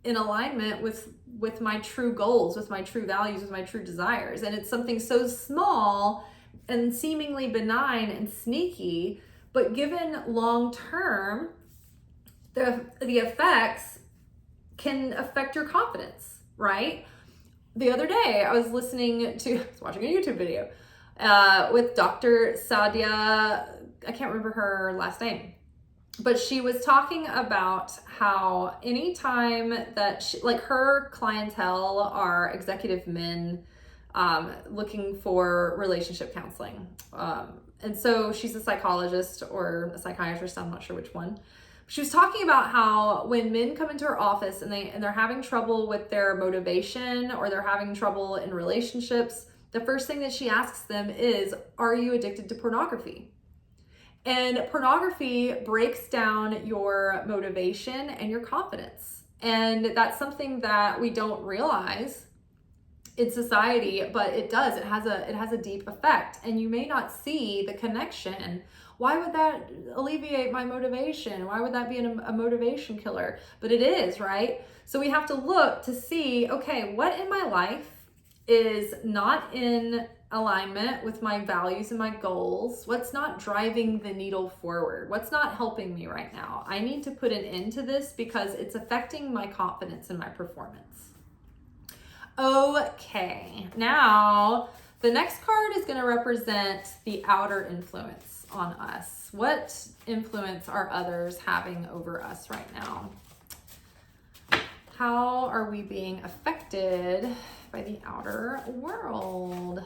in alignment with my true goals, with my true values, with my true desires. And it's something so small and seemingly benign and sneaky, but given long term, the effects can affect your confidence. Right? The other day, I was watching a YouTube video with Dr. Sadia. I can't remember her last name, but she was talking about how anytime that her clientele are executive men looking for relationship counseling. And so she's a psychologist or a psychiatrist, I'm not sure which one. She was talking about how when men come into her office and they're having trouble with their motivation or they're having trouble in relationships, the first thing that she asks them is, are you addicted to pornography? And pornography breaks down your motivation and your confidence. And that's something that we don't realize in society, but it does. It has a deep effect, and you may not see the connection. Why would that alleviate my motivation? Why would that be a motivation killer? But it is, right? So we have to look to see, okay, what in my life is not in alignment with my values and my goals? What's not driving the needle forward? What's not helping me right now? I need to put an end to this because it's affecting my confidence and my performance. Okay, now the next card is going to represent the outer influence on us. What influence are others having over us right now? How are we being affected by the outer world?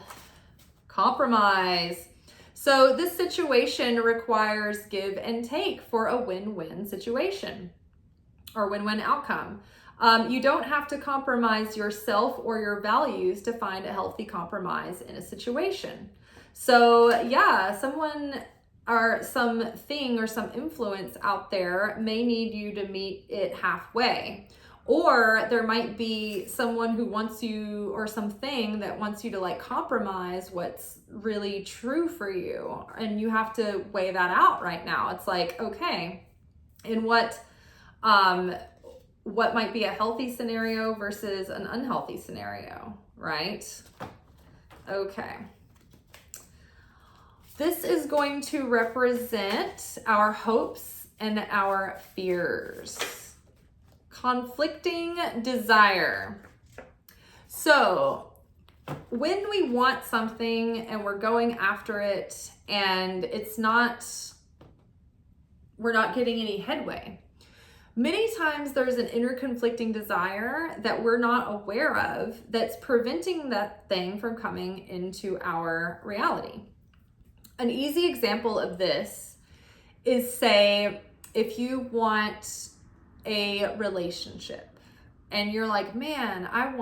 Compromise. So this situation requires give and take for a win-win situation or win-win outcome. You don't have to compromise yourself or your values to find a healthy compromise in a situation. So yeah, someone or something or some influence out there may need you to meet it halfway. Or there might be someone who wants you, or something that wants you to like compromise what's really true for you. And you have to weigh that out right now. It's like, okay, in what might be a healthy scenario versus an unhealthy scenario, right? Okay. This is going to represent our hopes and our fears. Conflicting desire. So when we want something and we're going after it and we're not getting any headway, many times there's an inner conflicting desire that we're not aware of that's preventing that thing from coming into our reality. An easy example of this is, say, if you want a relationship and you're like, man, I'm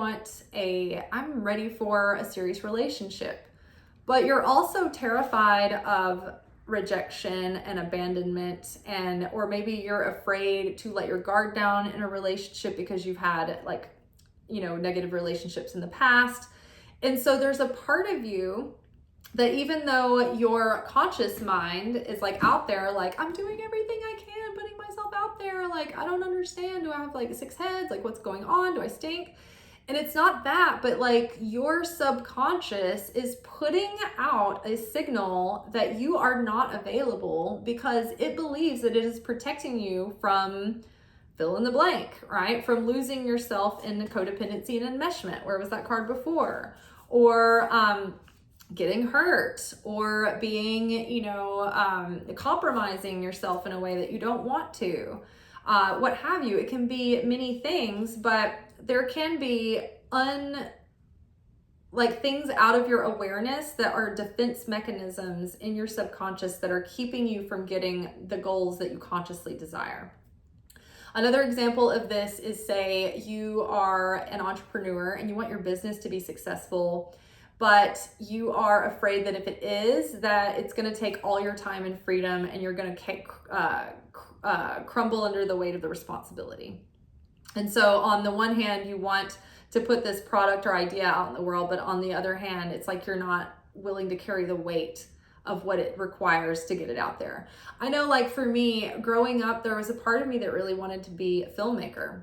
ready for a serious relationship, but you're also terrified of rejection and abandonment, or maybe you're afraid to let your guard down in a relationship because you've had negative relationships in the past. And so there's a part of you that, even though your conscious mind is like out there, like, I'm doing everything I can, putting myself out there, like, I don't understand, do I have like 6 heads, like what's going on, do I stink? And it's not that, but like your subconscious is putting out a signal that you are not available because it believes that it is protecting you from fill in the blank, right? From losing yourself in codependency and enmeshment. Where was that card before? Or getting hurt, or being, compromising yourself in a way that you don't want to, what have you. It can be many things, but there can be things out of your awareness that are defense mechanisms in your subconscious that are keeping you from getting the goals that you consciously desire. Another example of this is, say you are an entrepreneur and you want your business to be successful, but you are afraid that if it is, that it's going to take all your time and freedom and you're going to crumble under the weight of the responsibility. And so on the one hand, you want to put this product or idea out in the world, but on the other hand, it's like you're not willing to carry the weight of what it requires to get it out there. I know, like for me, growing up, there was a part of me that really wanted to be a filmmaker.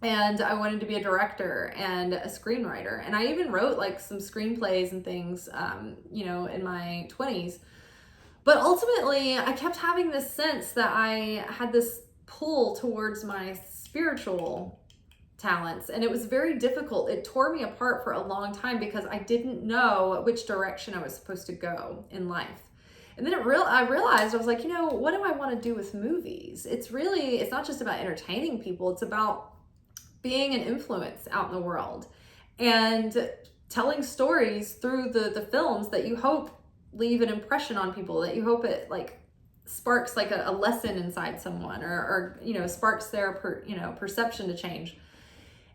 And I wanted to be a director and a screenwriter. And I even wrote like some screenplays and things, in my 20s. But ultimately, I kept having this sense that I had this pull towards my spiritual talents. And it was very difficult. It tore me apart for a long time because I didn't know which direction I was supposed to go in life. And then I realized, I was like, what do I want to do with movies? It's not just about entertaining people. It's about being an influence out in the world and telling stories through the films that you hope leave an impression on people, that you hope it like sparks like a lesson inside someone, or sparks their perception to change.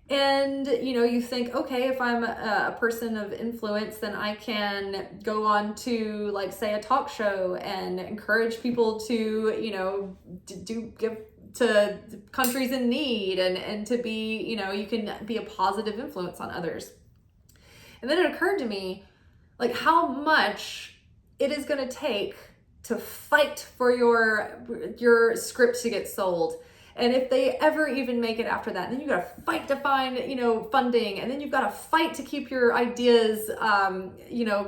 And you think, okay, if I'm a person of influence, then I can go on to, like, say, a talk show and encourage people to give to countries in need, and to be, you can be a positive influence on others. And then it occurred to me, like, how much it is going to take to fight for your script to get sold. And if they ever even make it after that, then you got to fight to find, funding. And then you've got to fight to keep your ideas,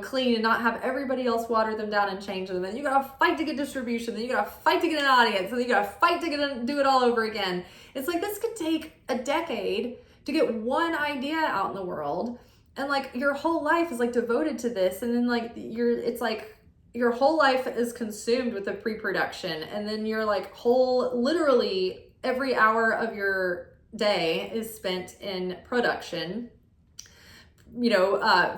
clean and not have everybody else water them down and change them. And you got to fight to get distribution. Then you got to fight to get an audience. And then you got to fight to do it all over again. It's like, this could take a decade to get one idea out in the world. And like your whole life is like devoted to this. And then like it's like your whole life is consumed with the pre-production. And then you're like literally every hour of your day is spent in production,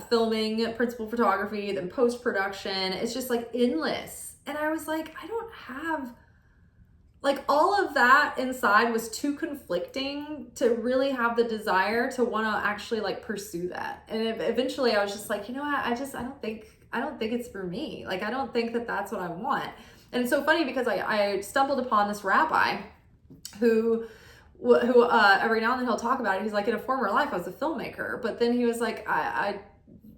filming, principal photography, then post-production. It's just like endless. And I was like, I don't have like all of that inside was too conflicting to really have the desire to want to actually like pursue that. And eventually I was just like, you know what, I don't think it's for me. Like, I don't think that that's what I want. And it's so funny because I stumbled upon this rabbi who every now and then he'll talk about it. He's like, in a former life I was a filmmaker, but then he was like, I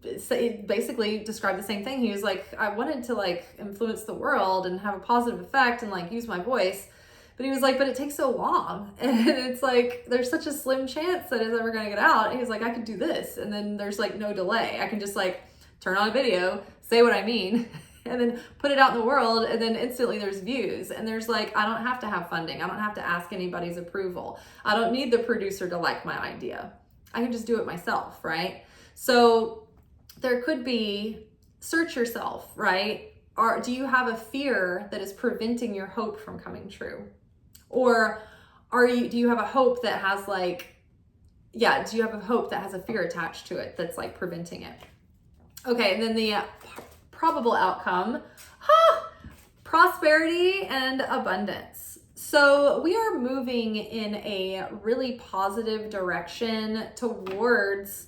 basically described the same thing. He was like, I wanted to like influence the world and have a positive effect and like use my voice, but he was like, but it takes so long, and it's like there's such a slim chance that it's ever going to get out. And he was like, I could do this, and then there's like no delay. I can just like turn on a video, say what I mean, and then put it out in the world, and then instantly there's views. And there's like, I don't have to have funding, I don't have to ask anybody's approval, I don't need the producer to like my idea, I can just do it myself, right? So there could be, search yourself, right? Or do you have a fear that is preventing your hope from coming true? Or do you have a hope that has like, do you have a hope that has a fear attached to it that's like preventing it? Okay, and then the probable outcome, prosperity and abundance. So we are moving in a really positive direction towards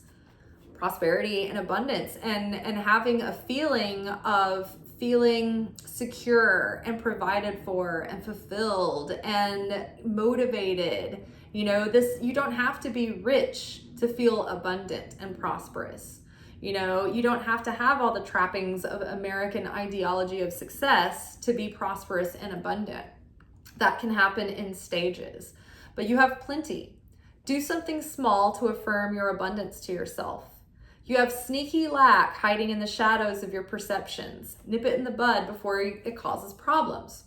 prosperity and abundance, and having a feeling of feeling secure and provided for and fulfilled and motivated. You know, you don't have to be rich to feel abundant and prosperous. You know, you don't have to have all the trappings of American ideology of success to be prosperous and abundant. That can happen in stages, but you have plenty. Do something small to affirm your abundance to yourself. You have sneaky lack hiding in the shadows of your perceptions. Nip it in the bud before it causes problems.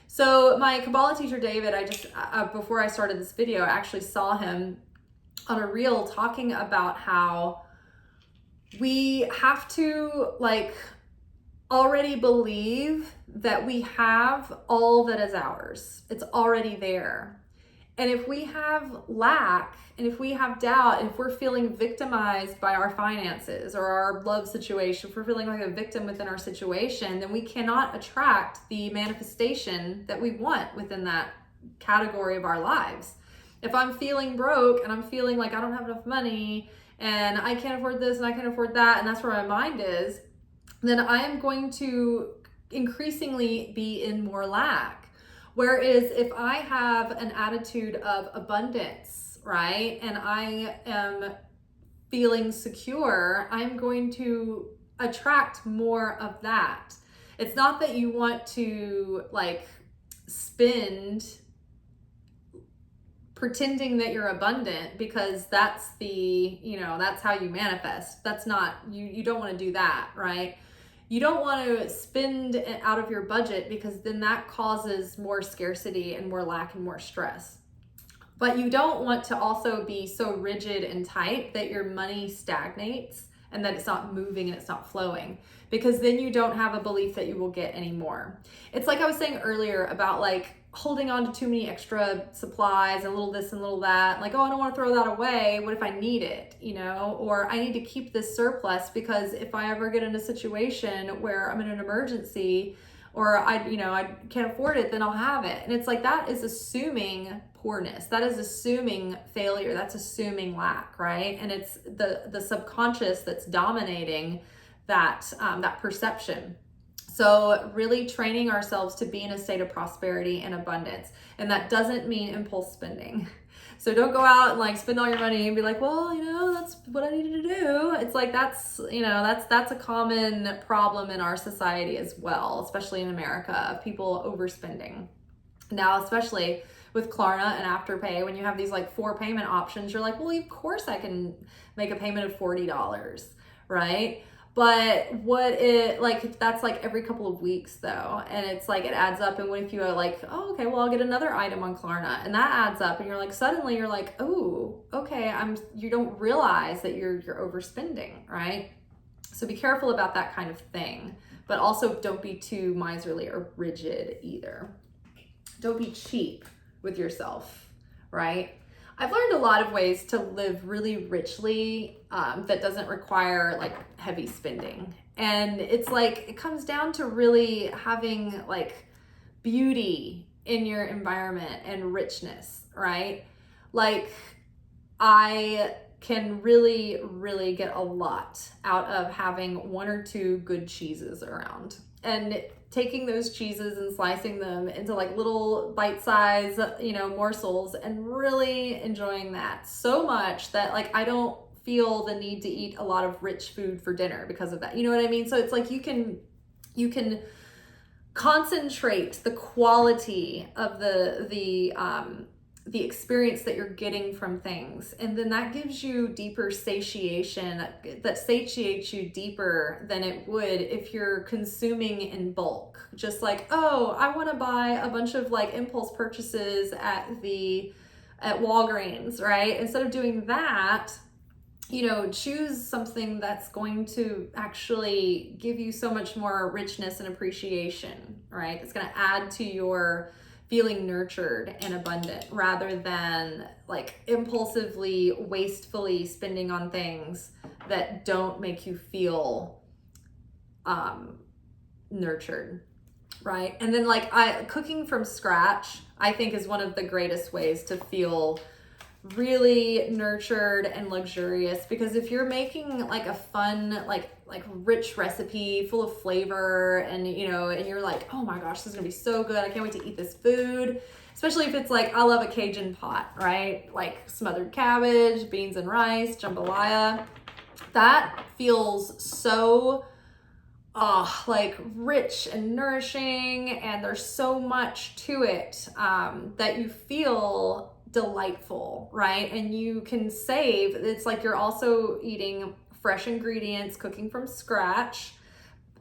So my Kabbalah teacher, David, before I started this video, I actually saw him on a reel talking about how we have to like already believe that we have all that is ours. It's already there. And if we have lack, and if we have doubt, and if we're feeling victimized by our finances or our love situation, if we're feeling like a victim within our situation, then we cannot attract the manifestation that we want within that category of our lives. If I'm feeling broke and I'm feeling like I don't have enough money and I can't afford this and I can't afford that, and that's where my mind is, then I am going to increasingly be in more lack. Whereas if I have an attitude of abundance, right, and I am feeling secure, I'm going to attract more of that. It's not that you want to like spend pretending that you're abundant, because that's that's how you manifest. That's not, you don't want to do that, right? You don't want to spend it out of your budget, because then that causes more scarcity and more lack and more stress. But you don't want to also be so rigid and tight that your money stagnates and that it's not moving and it's not flowing, because then you don't have a belief that you will get any more. It's like I was saying earlier about like holding on to too many extra supplies and a little this and a little that, like, oh, I don't want to throw that away. What if I need it, or I need to keep this surplus because if I ever get in a situation where I'm in an emergency or I can't afford it, then I'll have it. And it's like, that is assuming poorness. That is assuming failure. That's assuming lack, right? And it's the subconscious that's dominating that perception. So really training ourselves to be in a state of prosperity and abundance. And that doesn't mean impulse spending. So don't go out and like spend all your money and be like, well, that's what I needed to do. It's like, that's a common problem in our society as well, especially in America, of people overspending. Now, especially with Klarna and Afterpay, when you have these like 4 payment options, you're like, well, of course I can make a payment of $40, right? But that's like every couple of weeks though. And it's like, it adds up. And what if you are like, oh, okay, well, I'll get another item on Klarna, and that adds up. And you're like, suddenly you're like, oh, okay, you don't realize that you're overspending, right? So be careful about that kind of thing, but also don't be too miserly or rigid either. Don't be cheap with yourself, right? I've learned a lot of ways to live really richly that doesn't require like heavy spending. And it's like, it comes down to really having like beauty in your environment and richness, right? Like, I can really, really get a lot out of having 1 or 2 good cheeses around, and taking those cheeses and slicing them into like little bite-sized, morsels, and really enjoying that so much that like I don't feel the need to eat a lot of rich food for dinner because of that. You know what I mean? So it's like you can concentrate the quality of the experience that you're getting from things, and then that gives you deeper satiation, that satiates you deeper than it would if you're consuming in bulk. Just like, oh, I want to buy a bunch of like impulse purchases at Walgreens, right? Instead of doing that, choose something that's going to actually give you so much more richness and appreciation, right? It's going to add to your feeling nurtured and abundant, rather than like impulsively, wastefully spending on things that don't make you feel nurtured, right? And then like cooking from scratch, I think, is one of the greatest ways to feel really nurtured and luxurious, because if you're making like a fun, like rich recipe full of flavor, and and you're like, oh my gosh, this is gonna be so good, I can't wait to eat this food, especially if it's like, I love a Cajun pot, right? Like smothered cabbage, beans and rice, jambalaya, that feels so like rich and nourishing, and there's so much to it that you feel delightful, right? And you can save. It's like you're also eating fresh ingredients, cooking from scratch,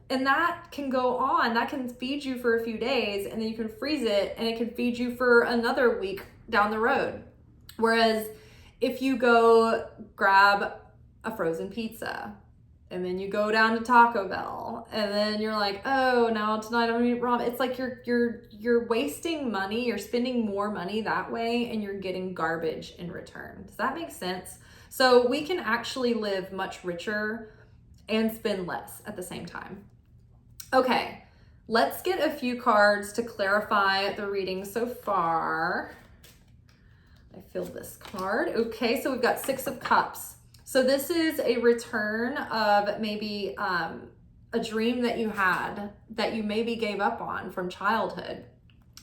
and that can go on. That can feed you for a few days, and then you can freeze it, and it can feed you for another week down the road. Whereas if you go grab a frozen pizza, and then you go down to Taco Bell, and then you're like, oh, now tonight I'm gonna eat ramen. It's like you're wasting money. You're spending more money that way, and you're getting garbage in return. Does that make sense? So we can actually live much richer and spend less at the same time. Okay, let's get a few cards to clarify the reading so far. I filled this card. Okay, so we've got 6 of Cups. So this is a return of maybe a dream that you had that you maybe gave up on from childhood.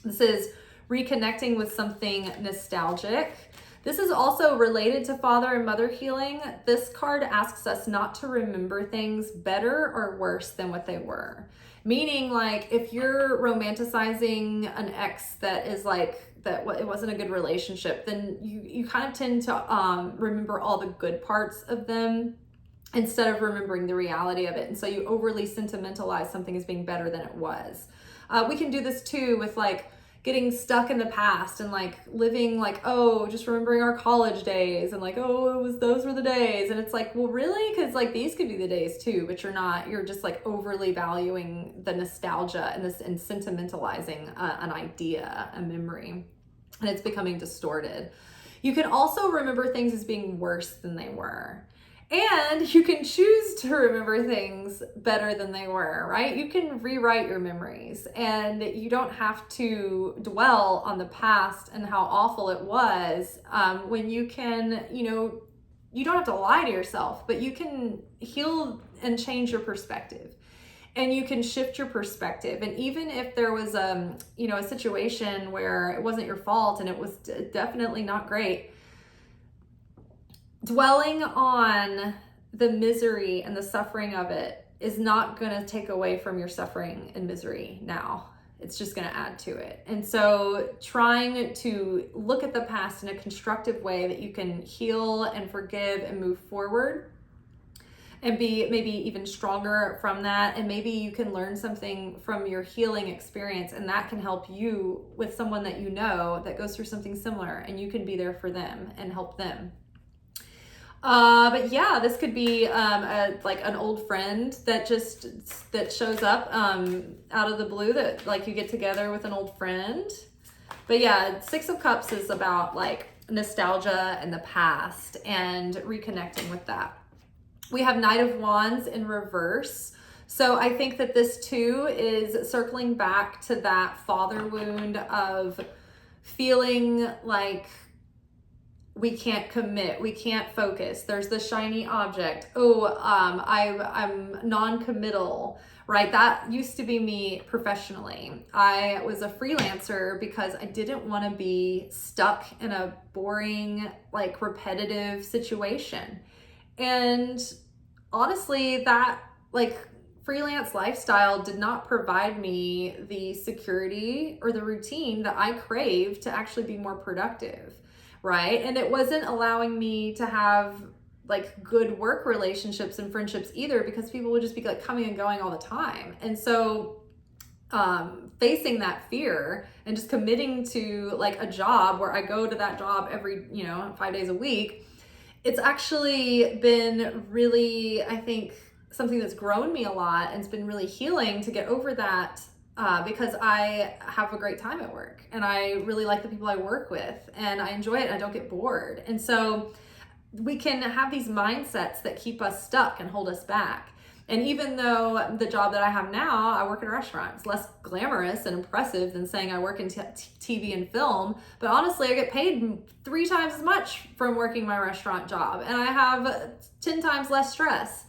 This is reconnecting with something nostalgic. This is also related to father and mother healing. This card asks us not to remember things better or worse than what they were. Meaning, like, if you're romanticizing an ex that is like, that it wasn't a good relationship, then you kind of tend to remember all the good parts of them instead of remembering the reality of it. And so you overly sentimentalize something as being better than it was. We can do this too with like getting stuck in the past and like living like, oh, just remembering our college days and like, oh, those were the days. And it's like, well, really? Because like these could be the days too, but you're just like overly valuing the nostalgia and sentimentalizing an idea, a memory, and it's becoming distorted. You can also remember things as being worse than they were. And you can choose to remember things better than they were, right? You can rewrite your memories, and you don't have to dwell on the past and how awful it was, when you can, you don't have to lie to yourself, but you can heal and change your perspective. And you can shift your perspective. And even if there was, a situation where it wasn't your fault and it was definitely not great, dwelling on the misery and the suffering of it is not going to take away from your suffering and misery now. It's just going to add to it. And so trying to look at the past in a constructive way that you can heal and forgive and move forward and be maybe even stronger from that. And maybe you can learn something from your healing experience, and that can help you with someone that you know that goes through something similar, and you can be there for them and help them. But yeah, this could be like an old friend that shows up out of the blue, that like you get together with an old friend. But yeah, 6 of Cups is about like nostalgia and the past and reconnecting with that. We have Knight of Wands in reverse. So I think that this too is circling back to that father wound of feeling like we can't commit, we can't focus. There's the shiny object. Oh, I'm non-committal, right? That used to be me professionally. I was a freelancer because I didn't want to be stuck in a boring, like repetitive situation. And honestly, that like freelance lifestyle did not provide me the security or the routine that I craved to actually be more productive, right? And it wasn't allowing me to have like good work relationships and friendships either, because people would just be like coming and going all the time. And so facing that fear and just committing to like a job where I go to that job every, 5 days a week, it's actually been really, I think, something that's grown me a lot, and it's been really healing to get over that, because I have a great time at work and I really like the people I work with and I enjoy it and I don't get bored. And so we can have these mindsets that keep us stuck and hold us back. And even though the job that I have now, I work in a restaurant, it's less glamorous and impressive than saying I work in TV and film, but honestly, I get paid 3 times as much from working my restaurant job, and I have 10 times less stress,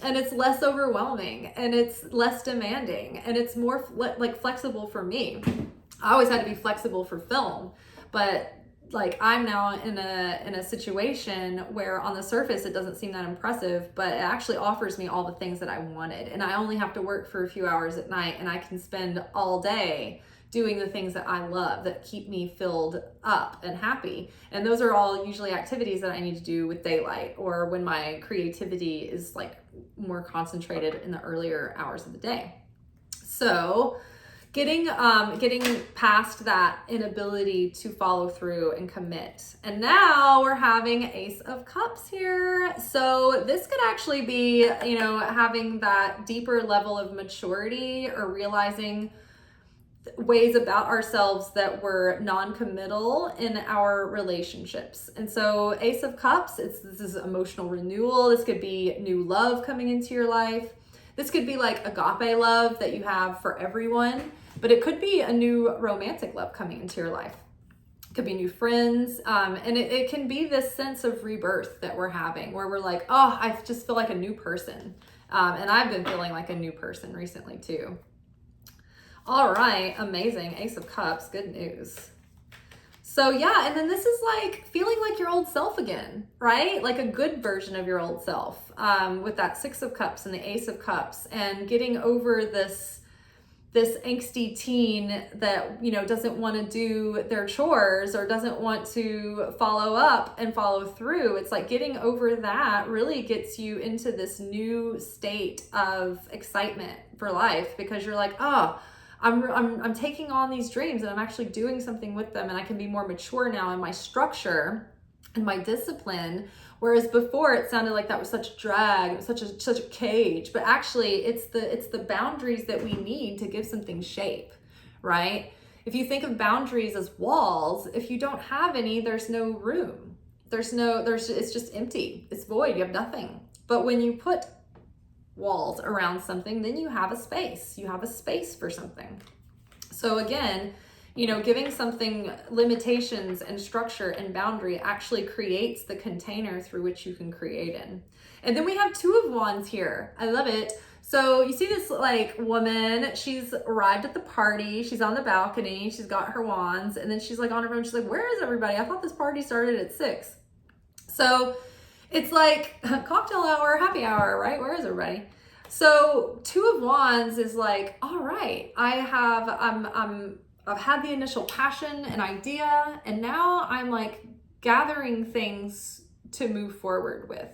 and it's less overwhelming, and it's less demanding, and it's more like flexible for me. I always had to be flexible for film, but like I'm now in a situation where on the surface it doesn't seem that impressive, but it actually offers me all the things that I wanted. And I only have to work for a few hours at night, and I can spend all day doing the things that I love that keep me filled up and happy. And those are all usually activities that I need to do with daylight, or when my creativity is like more concentrated in the earlier hours of the day. So getting past that inability to follow through and commit. And now we're having Ace of Cups here. So this could actually be, having that deeper level of maturity, or realizing ways about ourselves that were non-committal in our relationships. And so Ace of Cups, this is emotional renewal. This could be new love coming into your life. This could be like agape love that you have for everyone, but it could be a new romantic love coming into your life. It could be new friends. And it can be this sense of rebirth that we're having, where we're like, oh, I just feel like a new person. And I've been feeling like a new person recently too. All right, amazing. Ace of Cups, good news. So yeah, and then this is like feeling like your old self again, right? Like a good version of your old self, with that 6 of Cups and the Ace of Cups, and getting over this angsty teen that, doesn't want to do their chores or doesn't want to follow up and follow through. It's like getting over that really gets you into this new state of excitement for life, because you're like, oh, I'm taking on these dreams and I'm actually doing something with them, and I can be more mature now in my structure and my discipline. Whereas before it sounded like that was such a drag, it was such a cage, but actually it's the boundaries that we need to give something shape, right? If you think of boundaries as walls, if you don't have any, there's no room. It's just empty. It's void. You have nothing. But when you put walls around something, then you have a space. You have a space for something. So again, giving something limitations and structure and boundary actually creates the container through which you can create in. And then we have 2 of Wands here. I love it. So you see this like woman, she's arrived at the party, she's on the balcony, she's got her wands, and then she's like on her own, she's like, where is everybody? I thought this party started at 6. So it's like cocktail hour, happy hour, right? Where is everybody? So 2 of Wands is like, all right, I've had the initial passion and idea, and now I'm like gathering things to move forward with.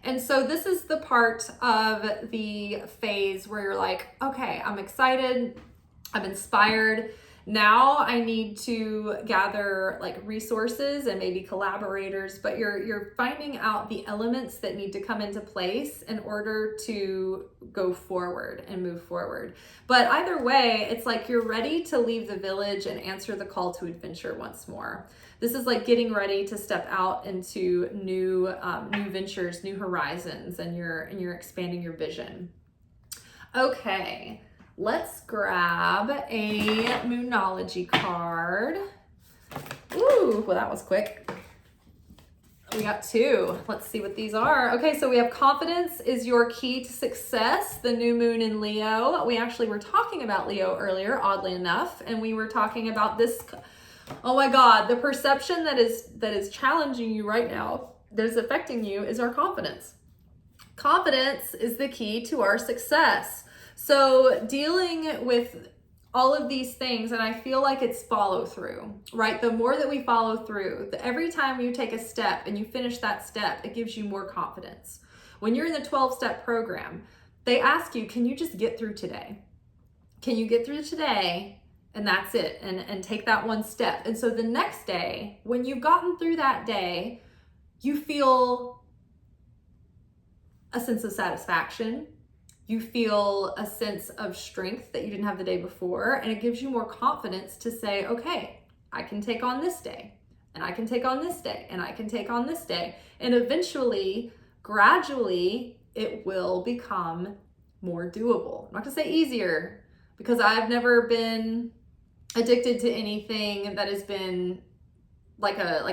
And so this is the part of the phase where you're like, okay, I'm excited, I'm inspired. Now I need to gather like resources and maybe collaborators, but you're finding out the elements that need to come into place in order to go forward and move forward. But either way, it's like you're ready to leave the village and answer the call to adventure once more. This is like getting ready to step out into new ventures, new horizons, and you're expanding your vision. Okay, let's grab a Moonology card. Ooh, well, that was quick. We got 2. Let's see what these are. Okay, so we have confidence is your key to success, the new moon in Leo. We actually were talking about Leo earlier, oddly enough, and we were talking about this. Oh my God, the perception that is challenging you right now, that is affecting you, is our confidence. Confidence is the key to our success. So dealing with all of these things, and I feel like it's follow through, right? The more that we follow through, every time you take a step and you finish that step, it gives you more confidence. When you're in the 12-step program, they ask you, can you just get through today? Can you get through today? And that's it, and take that one step. And so the next day, when you've gotten through that day, you feel a sense of satisfaction. You feel a sense of strength that you didn't have the day before, and it gives you more confidence to say, okay, I can take on this day, and I can take on this day, and I can take on this day. And eventually, gradually, it will become more doable. I'm not gonna say easier, because I've never been addicted to anything that has been like a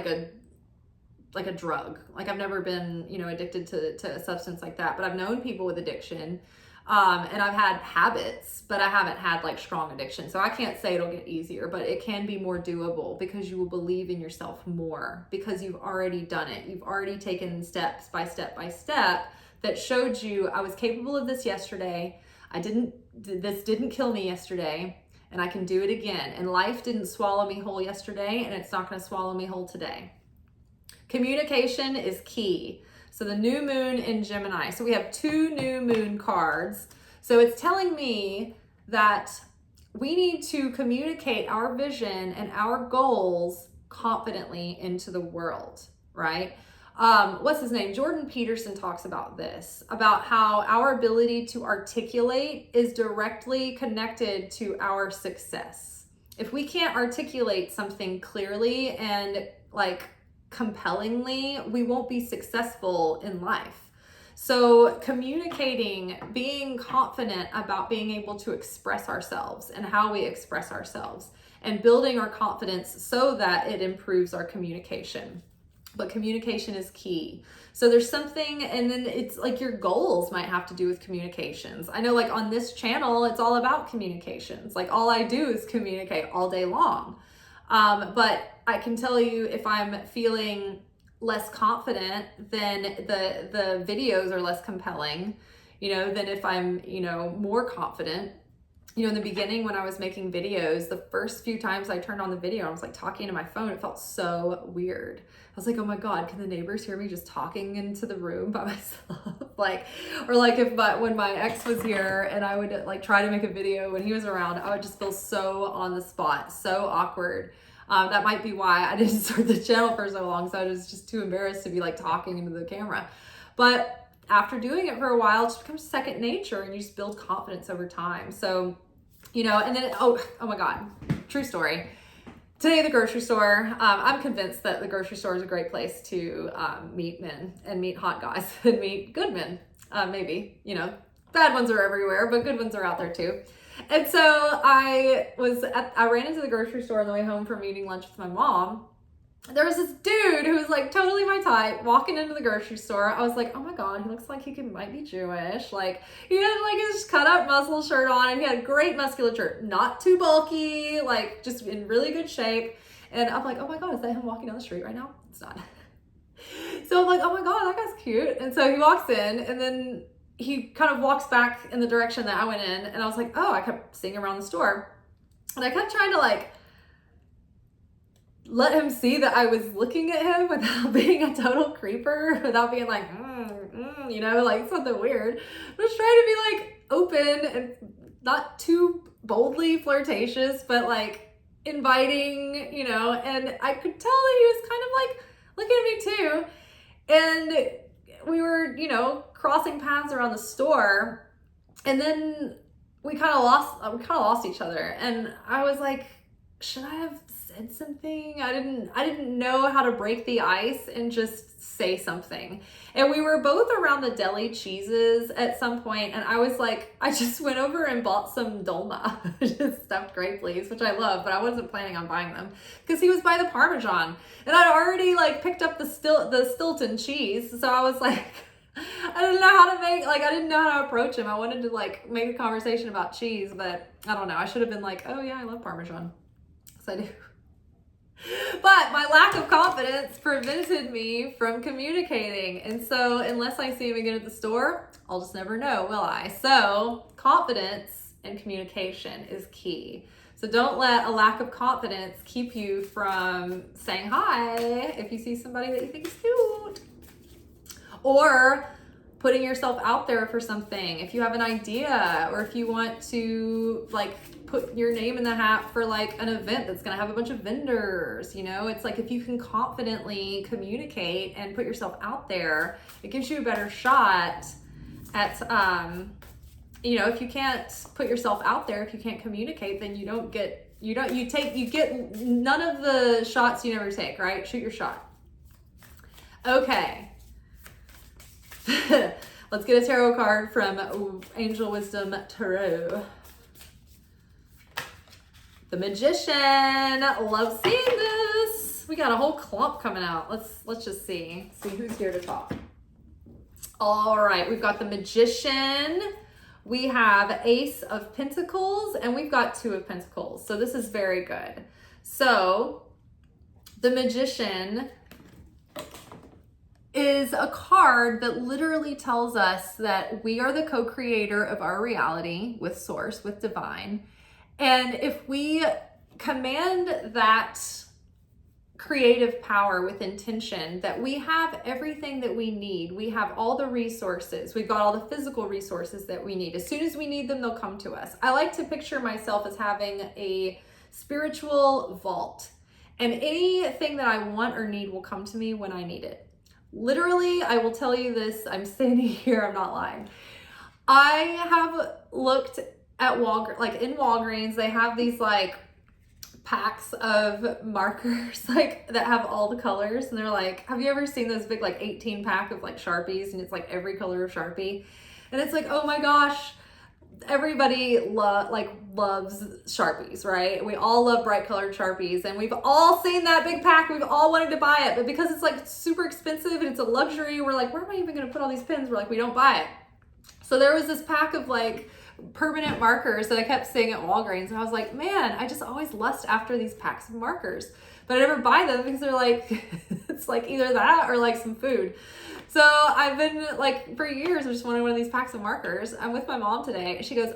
drug. Like I've never been, addicted to a substance like that, but I've known people with addiction. And I've had habits, but I haven't had like strong addiction. So I can't say it'll get easier, but it can be more doable because you will believe in yourself more because you've already done it. You've already taken steps by step by step that showed you I was capable of this yesterday. This didn't kill me yesterday, and I can do it again. And life didn't swallow me whole yesterday, and it's not going to swallow me whole today. Communication is key. So the new moon in Gemini. So we have 2 new moon cards. So it's telling me that we need to communicate our vision and our goals confidently into the world, right? What's his name? Jordan Peterson talks about this, about how our ability to articulate is directly connected to our success. If we can't articulate something clearly and like compellingly, we won't be successful in life. So communicating, being confident about being able to express ourselves and how we express ourselves, and building our confidence so that it improves our communication. But communication is key. So there's something, and then it's like your goals might have to do with communications. I know like on this channel, it's all about communications. Like all I do is communicate all day long. But I can tell you if I'm feeling less confident, then the videos are less compelling, than if I'm, more confident. In the beginning when I was making videos, the first few times I turned on the video, I was like talking to my phone. It felt so weird. I was like, oh my God, can the neighbors hear me just talking into the room by myself? When my ex was here and I would like try to make a video when he was around, I would just feel so on the spot, so awkward. That might be why I didn't start the channel for so long. So I was just too embarrassed to be like talking into the camera. But after doing it for a while, it just becomes second nature and you just build confidence over time. So, and then, oh my God, true story. Today at the grocery store, I'm convinced that the grocery store is a great place to meet men and meet hot guys and meet good men. Maybe, bad ones are everywhere, but good ones are out there too. And so I ran into the grocery store on the way home from eating lunch with my mom. There was this dude who was like totally my type walking into the grocery store. I was like, oh my God, he looks like he might be Jewish. Like he had like his cut up muscle shirt on and he had great musculature, not too bulky, like just in really good shape. And I'm like, oh my God, is that him walking down the street right now? It's not. So I'm like, oh my God, that guy's cute. And so he walks in and then he kind of walks back in the direction that I went in. And I was like, oh, I kept seeing him around the store. And I kept trying to like let him see that I was looking at him without being a total creeper, without being like, like something weird. I was trying to be like open and not too boldly flirtatious, but like inviting, and I could tell that he was kind of like looking at me too. And we were, crossing paths around the store, and then we kind of lost each other. And I was like, should I have said something. I didn't know how to break the ice and just say something. And we were both around the deli cheeses at some point, and I was like, I just went over and bought some dolma, just stuffed grape leaves, which I love, but I wasn't planning on buying them because he was by the Parmesan, and I'd already like picked up the Stilton cheese, so I was like, I didn't know how to I didn't know how to approach him. I wanted to like make a conversation about cheese, but I don't know. I should have been like, oh yeah, I love Parmesan. Because I do. But my lack of confidence prevented me from communicating. And so unless I see him again at the store, I'll just never know, will I? So confidence and communication is key. So don't let a lack of confidence keep you from saying hi if you see somebody that you think is cute. Or putting yourself out there for something. If you have an idea, or if you want to like put your name in the hat for like an event that's gonna have a bunch of vendors, you know, it's like if you can confidently communicate and put yourself out there, it gives you a better shot at, you know, if you can't put yourself out there, if you can't communicate, then you get none of the shots you never take, right? Shoot your shot. Okay. Let's get a tarot card from Angel Wisdom Tarot. The Magician. Love seeing this. We got a whole clump coming out. Let's just see who's here to talk. All right, we've got the Magician. We have Ace of Pentacles, and we've got Two of Pentacles. So this is very good. So the Magician is a card that literally tells us that we are the co-creator of our reality with Source, with Divine. And if we command that creative power with intention, that we have everything that we need, we have all the resources, we've got all the physical resources that we need. As soon as we need them, they'll come to us. I like to picture myself as having a spiritual vault, and anything that I want or need will come to me when I need it. Literally, I will tell you this, I'm standing here, I'm not lying. I have looked at in Walgreens, they have these like packs of markers like that have all the colors, and they're like, have you ever seen those big like 18 pack of like Sharpies, and it's like every color of Sharpie, and it's like, oh my gosh, everybody loves Sharpies, right? We all love bright colored Sharpies, and we've all seen that big pack. We've all wanted to buy it, but because it's like super expensive and it's a luxury, we're like, where am I even going to put all these pens? We're like, we don't buy it. So there was this pack of like permanent markers that I kept seeing at Walgreens, and I was like, man, I just always lust after these packs of markers, but I never buy them because they're like, it's like either that or like some food. So I've been like, for years, I just wanted one of these packs of markers. I'm with my mom today, and she goes,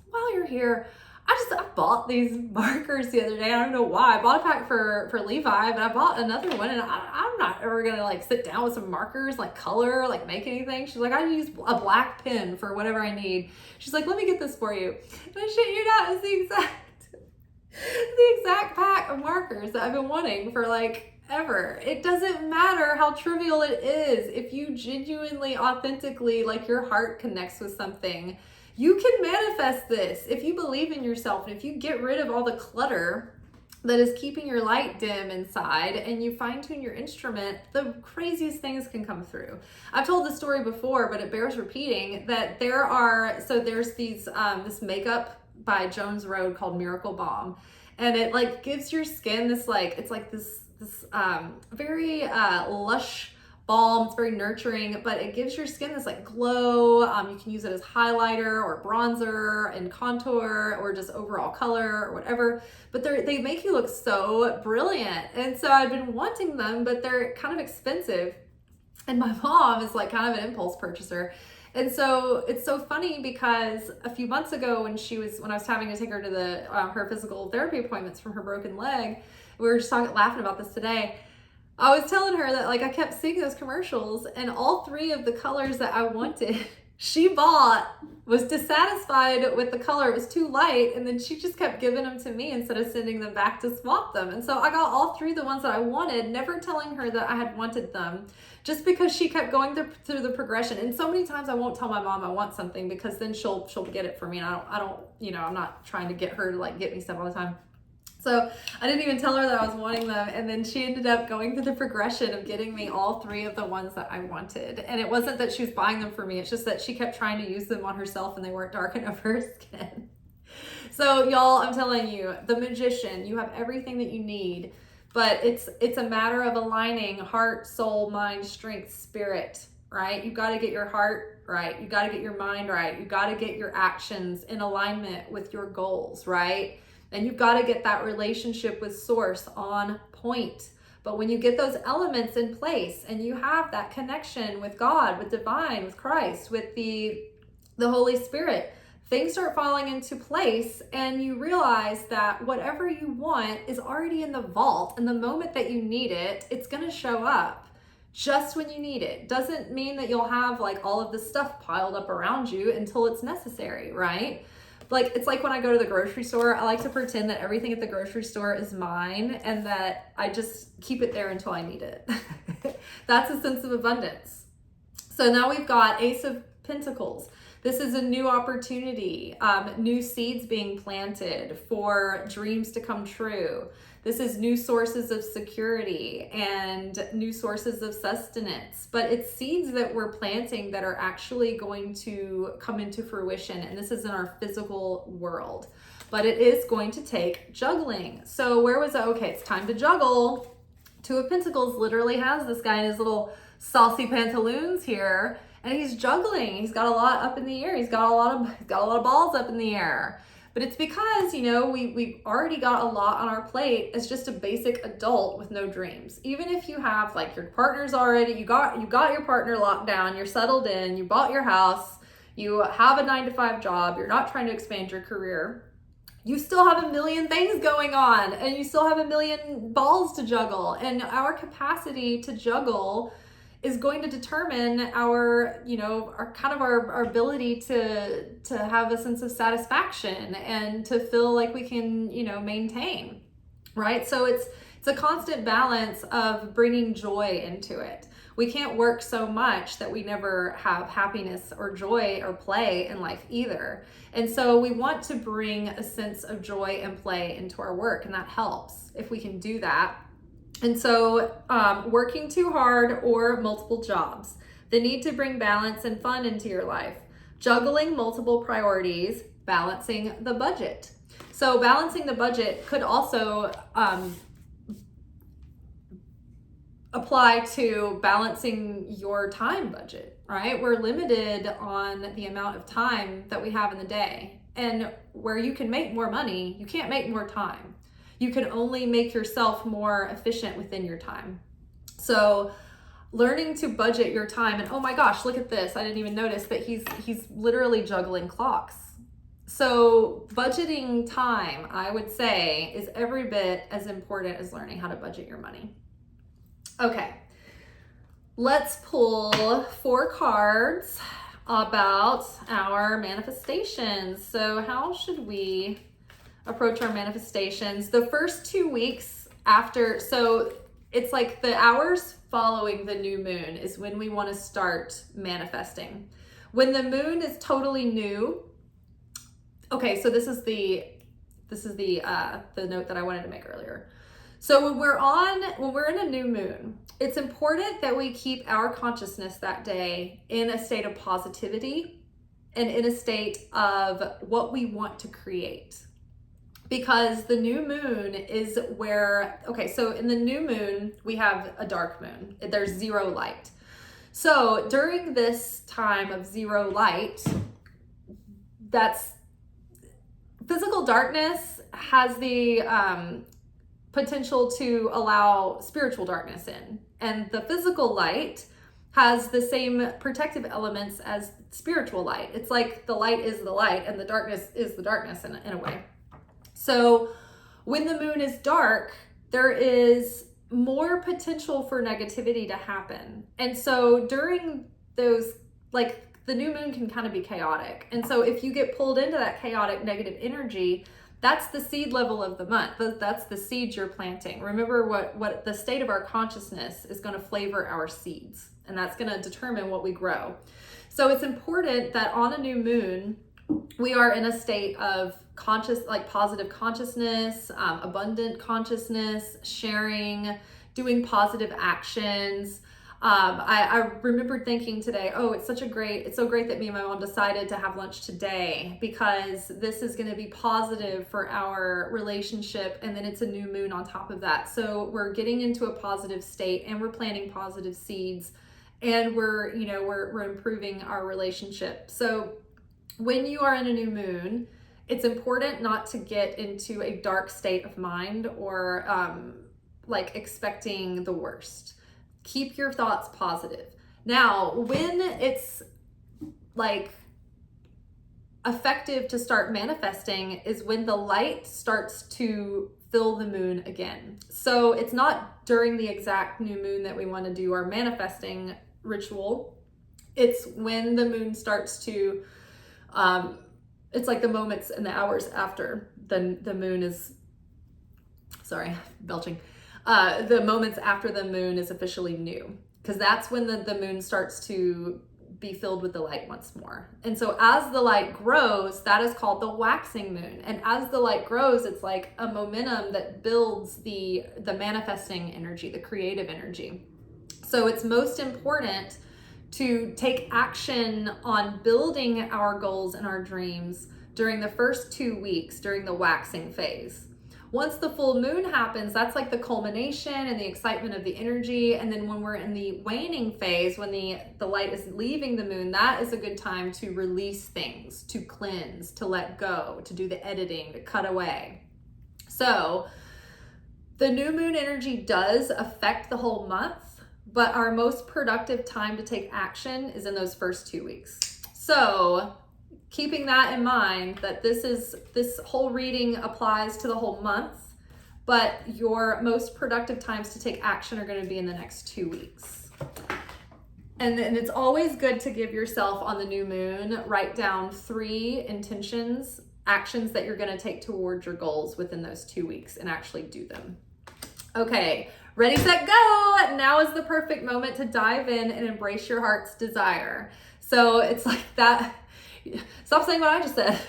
while you're here, I bought these markers the other day. I don't know why. I bought a pack for Levi, but I bought another one, and I'm not ever gonna like sit down with some markers, like color, like make anything. She's like, I use a black pen for whatever I need. She's like, let me get this for you. And I shit you not, it's the exact pack of markers that I've been wanting for like ever. It doesn't matter how trivial it is. If you genuinely, authentically, like your heart connects with something, you can manifest this. If you believe in yourself, and if you get rid of all the clutter that is keeping your light dim inside, and you fine tune your instrument, the craziest things can come through. I've told this story before, but it bears repeating, that there's these, this makeup by Jones Road called Miracle Balm, and it like gives your skin this like, it's like this very lush balm. It's very nurturing, but it gives your skin this like glow. You can use it as highlighter or bronzer and contour, or just overall color or whatever, but they make you look so brilliant. And so I've been wanting them, but they're kind of expensive, and my mom is like kind of an impulse purchaser. And so it's so funny because a few months ago when I was having to take her to her physical therapy appointments from her broken leg, we were just laughing about this today. I was telling her that like I kept seeing those commercials, and all three of the colors that I wanted, she bought, was dissatisfied with the color. It was too light, and then she just kept giving them to me instead of sending them back to swap them. And so I got all three of the ones that I wanted, never telling her that I had wanted them, just because she kept going through the progression. And so many times I won't tell my mom I want something, because then she'll get it for me, and I don't, I'm not trying to get her to like get me stuff all the time. So I didn't even tell her that I was wanting them. And then she ended up going through the progression of getting me all 3 of the ones that I wanted. And it wasn't that she was buying them for me. It's just that she kept trying to use them on herself and they weren't dark enough for her skin. So y'all, I'm telling you, the Magician, you have everything that you need, but it's a matter of aligning heart, soul, mind, strength, spirit, right? You got to get your heart right. You got to get your mind right. You got to get your actions in alignment with your goals, right? And you've got to get that relationship with source on point. But when you get those elements in place and you have that connection with God, with divine, with Christ, with the Holy Spirit, things start falling into place and you realize that whatever you want is already in the vault. And the moment that you need it, it's going to show up just when you need it. Doesn't mean that you'll have like all of this stuff piled up around you until it's necessary, right? Like, it's like when I go to the grocery store, I like to pretend that everything at the grocery store is mine and that I just keep it there until I need it. That's a sense of abundance. So now we've got Ace of Pentacles. This is a new opportunity, new seeds being planted for dreams to come true. This is new sources of security and new sources of sustenance, but it's seeds that we're planting that are actually going to come into fruition. And this is in our physical world, but it is going to take juggling. So where was I? Okay, it's time to juggle. 2 of Pentacles literally has this guy in his little saucy pantaloons here. And he's juggling. He's got a lot up in the air. He's got a lot of balls up in the air. But it's because, you know, we've already got a lot on our plate as just a basic adult with no dreams. Even if you have like your partner's already, you got your partner locked down, you're settled in, you bought your house, you have a 9-to-5 job, you're not trying to expand your career. You still have a million things going on and you still have a million balls to juggle. And our capacity to juggle is going to determine our, you know, our ability to have a sense of satisfaction and to feel like we can, you know, maintain, right? So it's a constant balance of bringing joy into it. We can't work so much that we never have happiness or joy or play in life either. And so we want to bring a sense of joy and play into our work, and that helps if we can do that. And so working too hard or multiple jobs, the need to bring balance and fun into your life, juggling multiple priorities, balancing the budget. So balancing the budget could also apply to balancing your time budget, right? We're limited on the amount of time that we have in the day. And where you can make more money, you can't make more time. You can only make yourself more efficient within your time. So learning to budget your time, and oh my gosh, look at this. I didn't even notice that he's literally juggling clocks. So budgeting time, I would say, is every bit as important as learning how to budget your money. Okay, let's pull 4 cards about our manifestations. So how should we approach our manifestations? The first 2 weeks after, so it's like the hours following the new moon is when we want to start manifesting. When the moon is totally new, okay, so this is the note that I wanted to make earlier. So when we're in a new moon, it's important that we keep our consciousness that day in a state of positivity and in a state of what we want to create. Because the new moon is where, okay, so in the new moon, we have a dark moon. There's 0 light. So during this time of 0 light, that's physical darkness has the potential to allow spiritual darkness in. And the physical light has the same protective elements as spiritual light. It's like the light is the light and the darkness is the darkness in a way. So when the moon is dark, there is more potential for negativity to happen. And so during those, like the new moon can kind of be chaotic. And so if you get pulled into that chaotic negative energy, that's the seed level of the month. That's the seeds you're planting. Remember what the state of our consciousness is going to flavor our seeds, and that's going to determine what we grow. So it's important that on a new moon, we are in a state of like positive consciousness, abundant consciousness, sharing, doing positive actions. I remembered thinking today, oh, it's so great that me and my mom decided to have lunch today, because this is going to be positive for our relationship. And then it's a new moon on top of that. So we're getting into a positive state, and we're planting positive seeds, and we're improving our relationship. So when you are in a new moon, it's important not to get into a dark state of mind or like expecting the worst. Keep your thoughts positive. Now, when it's like effective to start manifesting is when the light starts to fill the moon again. So it's not during the exact new moon that we want to do our manifesting ritual. It's when the moon starts to, it's like the moments and the hours after the moon is, sorry, belching. The moments after the moon is officially new, because that's when the moon starts to be filled with the light once more. And so as the light grows, that is called the waxing moon. And as the light grows, it's like a momentum that builds the manifesting energy, the creative energy. So it's most important to take action on building our goals and our dreams during the first 2 weeks during the waxing phase. Once the full moon happens, that's like the culmination and the excitement of the energy. And then when we're in the waning phase, when the light is leaving the moon, that is a good time to release things, to cleanse, to let go, to do the editing, to cut away. So the new moon energy does affect the whole month, but our most productive time to take action is in those first 2 weeks. So keeping that in mind, that this whole reading applies to the whole month, but your most productive times to take action are going to be in the next 2 weeks. And then it's always good to give yourself on the new moon, write down 3 intentions, actions that you're going to take towards your goals within those 2 weeks, and actually do them. Okay, ready, set, go! Now is the perfect moment to dive in and embrace your heart's desire. So it's like that. Stop saying what I just said.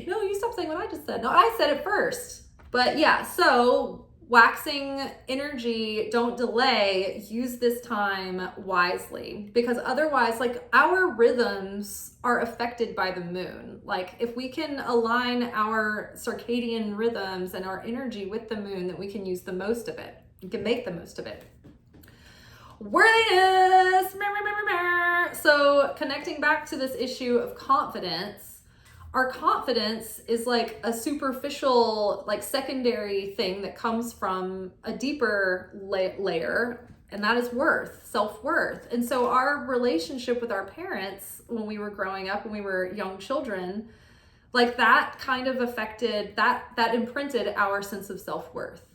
No, you stop saying what I just said. No, I said it first. But yeah, so waxing energy, don't delay, use this time wisely, because otherwise, like, our rhythms are affected by the moon. Like, if we can align our circadian rhythms and our energy with the moon, then we can use the most of it. You can make the most of it. Worthiness. So connecting back to this issue of confidence, our confidence is like a superficial, like secondary thing that comes from a deeper layer, and that is worth, self-worth. And so our relationship with our parents when we were growing up, when we were young children, like that kind of affected, that imprinted our sense of self-worth.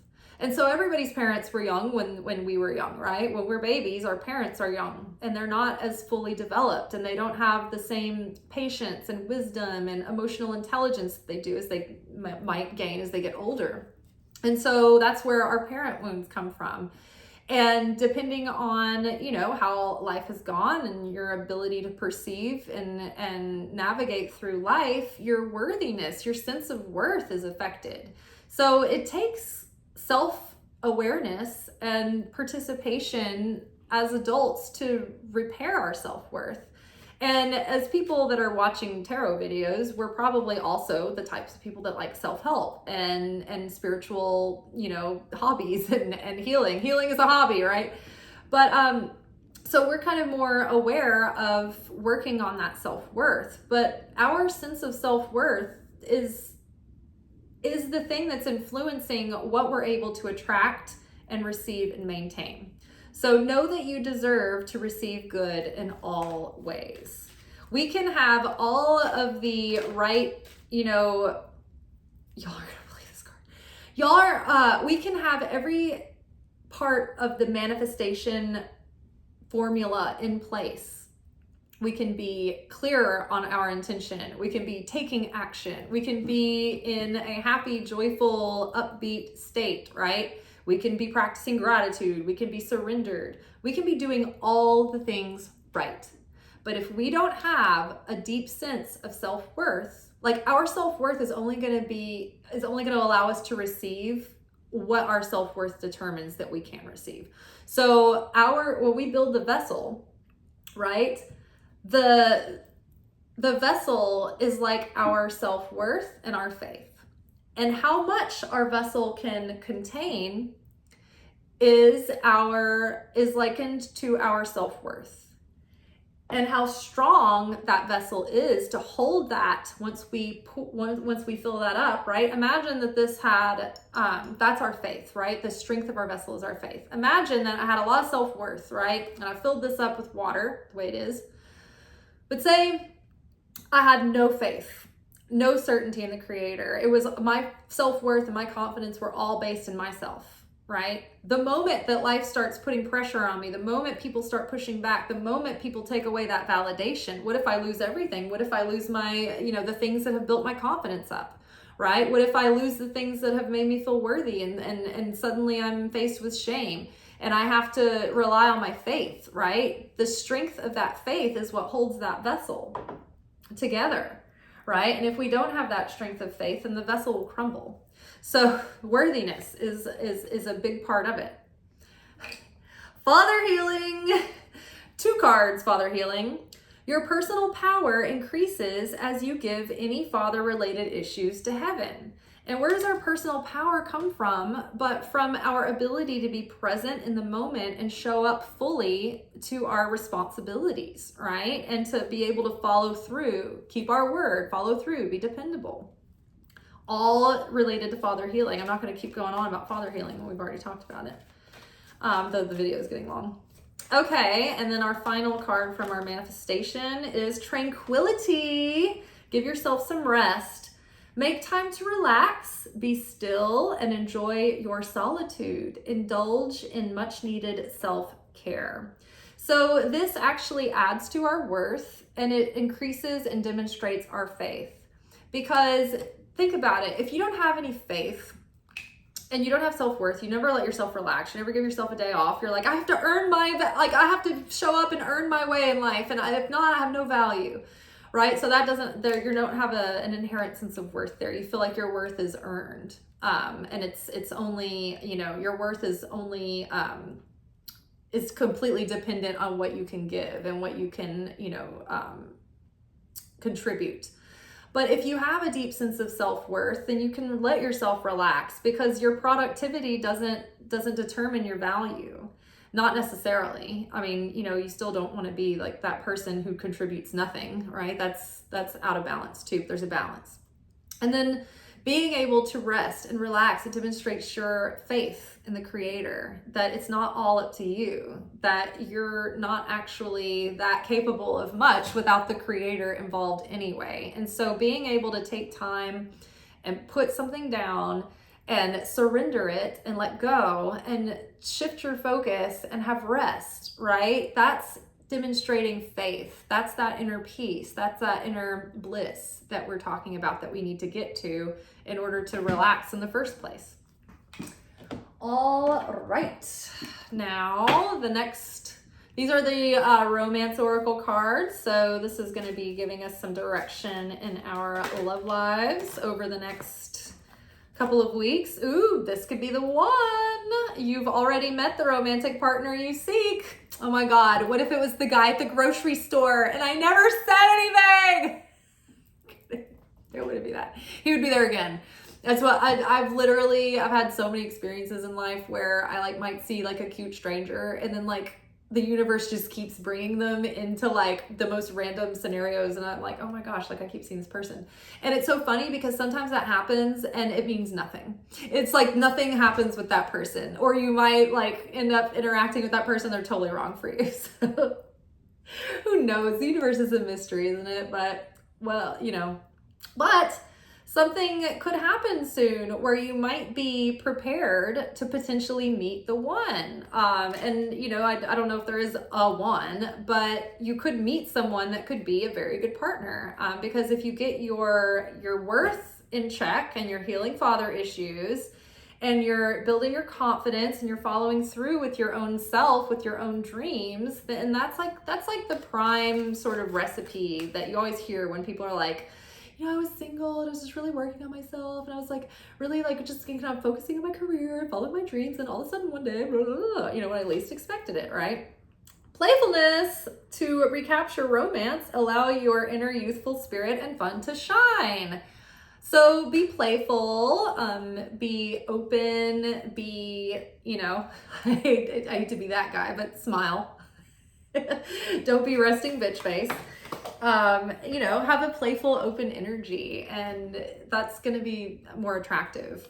And so everybody's parents were young when we were young, right? When we're babies, our parents are young, and they're not as fully developed, and they don't have the same patience and wisdom and emotional intelligence that they do as they might gain as they get older. And so that's where our parent wounds come from. And depending on, how life has gone and your ability to perceive and navigate through life, your worthiness, your sense of worth is affected. So it takes self-awareness and participation as adults to repair our self-worth. And as people that are watching tarot videos, we're probably also the types of people that like self-help and spiritual, hobbies and healing. Healing is a hobby, right? But so we're kind of more aware of working on that self-worth. But our sense of self-worth is the thing that's influencing what we're able to attract and receive and maintain. So know that you deserve to receive good in all ways. We can have all of the right, y'all are gonna believe this card. We can have every part of the manifestation formula in place. We can be clearer on our intention. We can be taking action. We can be in a happy, joyful, upbeat state, right? We can be practicing gratitude. We can be surrendered. We can be doing all the things right. But if we don't have a deep sense of self-worth, like our self-worth is only going to allow us to receive what our self-worth determines that we can receive. So when we build the vessel, right? The vessel is like our self-worth and our faith. And how much our vessel can contain is likened to our self-worth. And how strong that vessel is to hold that once we fill that up, right? Imagine that this had, that's our faith, right? The strength of our vessel is our faith. Imagine that I had a lot of self-worth, right? And I filled this up with water, the way it is. But say I had no faith, no certainty in the Creator. It was my self-worth and my confidence were all based in myself. Right? The moment that life starts putting pressure on me, the moment people start pushing back, the moment people take away that validation, what if I lose everything? What if I lose my, the things that have built my confidence up, right? What if I lose the things that have made me feel worthy and suddenly I'm faced with shame and I have to rely on my faith, right? The strength of that faith is what holds that vessel together, right? And if we don't have that strength of faith, then the vessel will crumble. So worthiness is a big part of it. Father healing. 2 cards, Father healing. Your personal power increases as you give any father-related issues to heaven. And where does our personal power come from? But from our ability to be present in the moment and show up fully to our responsibilities, right? And to be able to follow through, keep our word, follow through, be dependable. All related to father healing. I'm not going to keep going on about father healing. We've already talked about it. Though the video is getting long. Okay, and then our final card from our manifestation is tranquility. Give yourself some rest. Make time to relax, be still, and enjoy your solitude. Indulge in much needed self-care. So this actually adds to our worth and it increases and demonstrates our faith. Because think about it, if you don't have any faith and you don't have self-worth, you never let yourself relax, you never give yourself a day off, you're like, I have to earn I have to show up and earn my way in life, and if not, I have no value, right? So that you don't have an inherent sense of worth there. You feel like your worth is earned, and it's only, your worth is only, is completely dependent on what you can give and what you can, contribute. But if you have a deep sense of self-worth, then you can let yourself relax because your productivity doesn't determine your value. Not necessarily. I mean, you still don't want to be like that person who contributes nothing, right? That's out of balance too. There's a balance. And then being able to rest and relax, it demonstrates your faith in the Creator, that it's not all up to you, that you're not actually that capable of much without the Creator involved anyway. And so being able to take time and put something down and surrender it and let go and shift your focus and have rest, right? That's demonstrating faith. That's that inner peace. That's that inner bliss that we're talking about that we need to get to in order to relax in the first place. All right. Now, these are the romance oracle cards. So this is going to be giving us some direction in our love lives over the next couple of weeks. Ooh, this could be the one. You've already met the romantic partner you seek. Oh my God, what if it was the guy at the grocery store and I never said anything? It wouldn't be that. He would be there again. That's what I've had so many experiences in life where I might see a cute stranger and then the universe just keeps bringing them into the most random scenarios, and I'm like, oh my gosh, I keep seeing this person. And it's so funny because sometimes that happens and it means nothing. It's nothing happens with that person, or you might end up interacting with that person, they're totally wrong for you. So who knows? The universe is a mystery, isn't it? But something could happen soon where you might be prepared to potentially meet the one. I don't know if there is a one, but you could meet someone that could be a very good partner. Because if you get your worth in check and your healing father issues, and you're building your confidence and you're following through with your own self, with your own dreams, then that's like the prime sort of recipe that you always hear when people are like, you know, I was single and I was just really working on myself, and I was like really like just kind of focusing on my career, following my dreams, and all of a sudden one day, blah, blah, blah, you know, when I least expected it, right? Playfulness to recapture romance, allow your inner youthful spirit and fun to shine. So be playful, be open, be, you know, I hate to be that guy, but smile. Don't be resting bitch face. You know, have a playful, open energy, and that's going to be more attractive.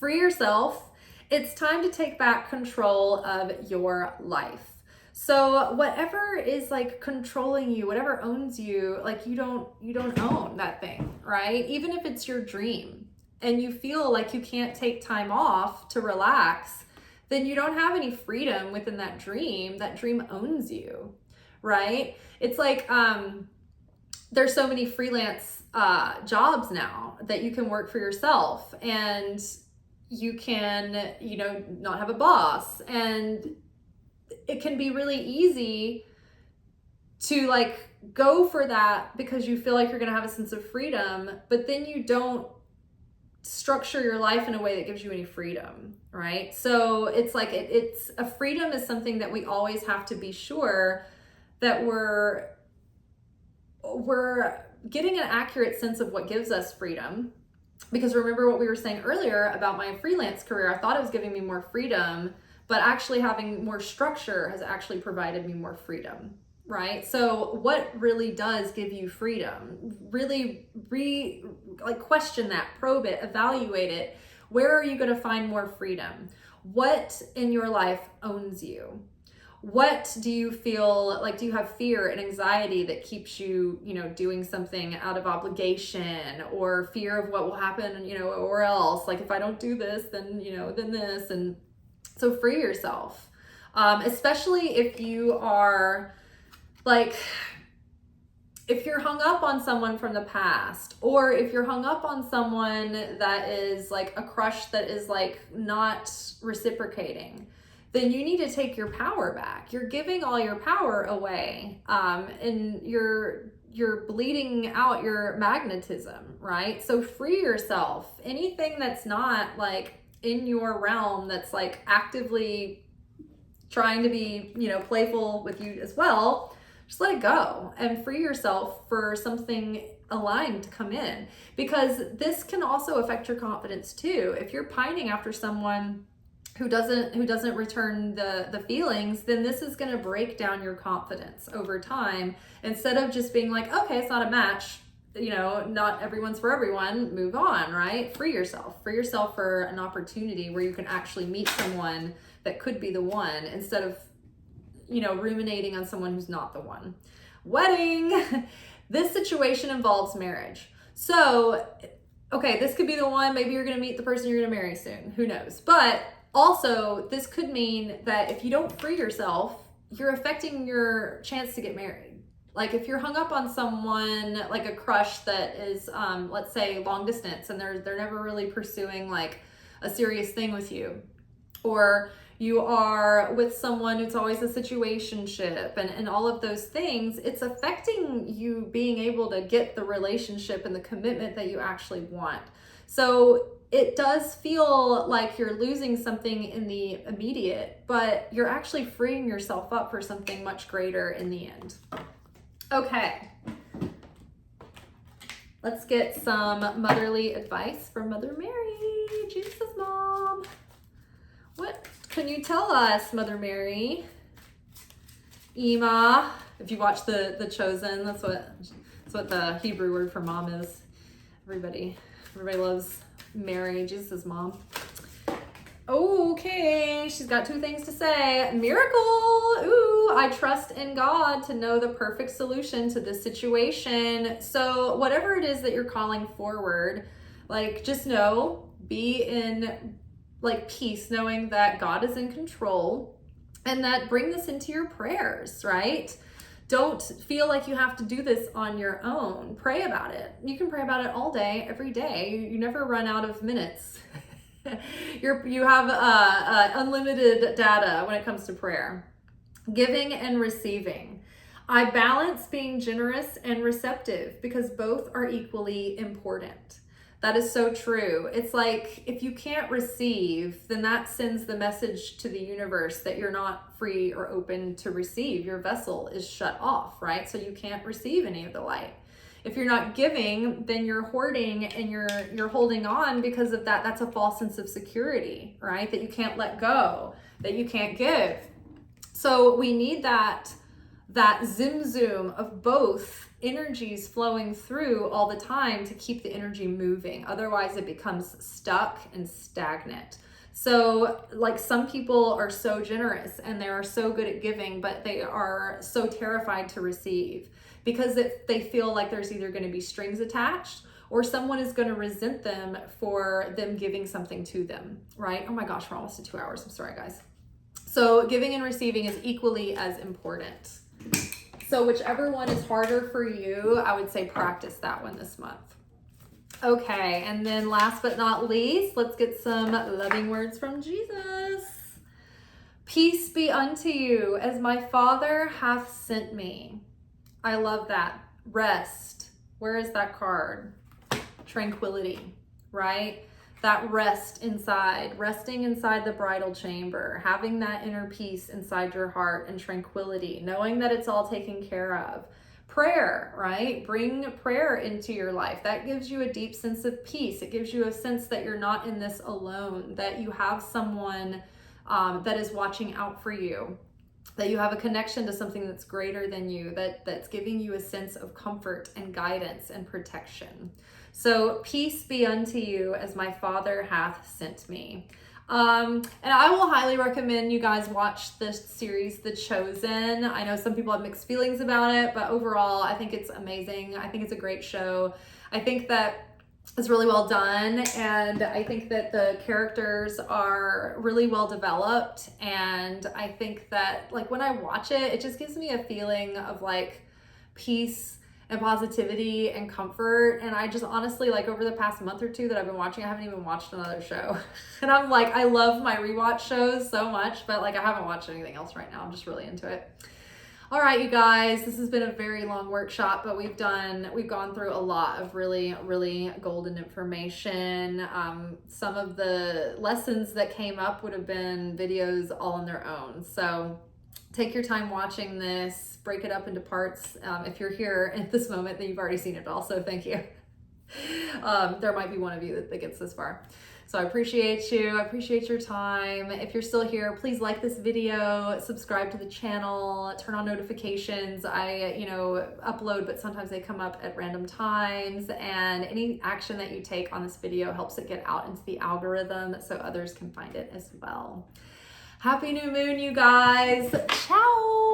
Free yourself. It's time to take back control of your life. So whatever is like controlling you, whatever owns you, like you don't own that thing, right? Even if it's your dream and you feel like you can't take time off to relax, then you don't have any freedom within that dream. That dream owns you, right? It's like there's so many freelance jobs now that you can work for yourself, and you can, you know, not have a boss, and it can be really easy to like go for that because you feel like you're going to have a sense of freedom, but then you don't structure your life in a way that gives you any freedom, right? So it's like it's a freedom is something that we always have to be sure that we're getting an accurate sense of what gives us freedom. Because remember what we were saying earlier about my freelance career, I thought it was giving me more freedom, but actually having more structure has actually provided me more freedom, right? So what really does give you freedom? Really question that, probe it, evaluate it. Where are you going to find more freedom? What in your life owns you? What do you feel like? Do you have fear and anxiety that keeps you, you know, doing something out of obligation, or fear of what will happen, you know, or else, like if I don't do this, then, you know, then this. And so free yourself, especially if you are like, if you're hung up on someone from the past, or if you're hung up on someone that is like a crush that is like not reciprocating, then you need to take your power back. You're giving all your power away, and you're bleeding out your magnetism, right? So free yourself. Anything that's not like in your realm, that's like actively trying to be, you know, playful with you as well, just let it go and free yourself for something aligned to come in, because this can also affect your confidence too. If you're pining after someone who doesn't return the feelings, then this is going to break down your confidence over time. Instead of just being like, okay, it's not a match, you know, not everyone's for everyone, move on, right? Free yourself for an opportunity where you can actually meet someone that could be the one, instead of, you know, ruminating on someone who's not the one. Wedding. This situation involves marriage. So, okay, this could be the one. Maybe you're going to meet the person you're going to marry soon. Who knows? But also, this could mean that if you don't free yourself, you're affecting your chance to get married. Like if you're hung up on someone, like a crush that is, let's say long distance, and they're never really pursuing like a serious thing with you, or you are with someone who's always a situationship, and all of those things, it's affecting you being able to get the relationship and the commitment that you actually want. So it does feel like you're losing something in the immediate, but you're actually freeing yourself up for something much greater in the end. Okay, let's get some motherly advice from Mother Mary, Jesus' mom. What can you tell us, Mother Mary? Ima, if you watch the Chosen, that's what the Hebrew word for mom is. Everybody loves Mary, Jesus' mom. Okay, she's got two things to say. Miracle! Ooh, I trust in God to know the perfect solution to this situation. So whatever it is that you're calling forward, like just know, be in like peace, knowing that God is in control, and that bring this into your prayers, right? Don't feel like you have to do this on your own. Pray about it. You can pray about it all day, every day. You never run out of minutes You have unlimited data when it comes to prayer. Giving and receiving. I balance being generous and receptive because both are equally important. That is so true. It's like if you can't receive, then that sends the message to the universe that you're not free or open to receive. Your vessel is shut off, right? So you can't receive any of the light. If you're not giving, then you're hoarding and you're holding on because of that. That's a false sense of security, right? That you can't let go, that you can't give. So we need that zoom of both energies flowing through all the time to keep the energy moving. Otherwise it becomes stuck and stagnant. So like some people are so generous and they are so good at giving, but they are so terrified to receive because they feel like there's either going to be strings attached or someone is going to resent them for them giving something to them, right? Oh my gosh, we're almost at 2 hours. I'm sorry, guys. So giving and receiving is equally as important. So whichever one is harder for you, I would say practice that one this month. Okay, and then last but not least, let's get some loving words from Jesus. Peace be unto you as my Father hath sent me. I love that. Rest. Where is that card? Tranquility, right? That rest inside, resting inside the bridal chamber, having that inner peace inside your heart and tranquility, knowing that it's all taken care of. Prayer, right? Bring prayer into your life. That gives you a deep sense of peace. It gives you a sense that you're not in this alone, that you have someone that is watching out for you, that you have a connection to something that's greater than you, that's giving you a sense of comfort and guidance and protection. So peace be unto you as my Father hath sent me. And I will highly recommend you guys watch this series, The Chosen. I know some people have mixed feelings about it, but overall, I think it's amazing. I think it's a great show. I think that it's really well done, and I think that the characters are really well developed, and I think that like when I watch it, it just gives me a feeling of like peace and positivity and comfort. And I just honestly, like over the past month or two that I've been watching, I haven't even watched another show. And I'm like, I love my rewatch shows so much, but like I haven't watched anything else right now. I'm just really into it. All right, you guys, this has been a very long workshop, but we've gone through a lot of really, really golden information. Some of the lessons that came up would have been videos all on their own. So take your time watching this, break it up into parts. If you're here at this moment, then you've already seen it all, so thank you. There might be one of you that gets this far. So I appreciate you. I appreciate your time. If you're still here, please like this video, subscribe to the channel, turn on notifications. I, upload, but sometimes they come up at random times, and any action that you take on this video helps it get out into the algorithm so others can find it as well. Happy new moon, you guys. Ciao.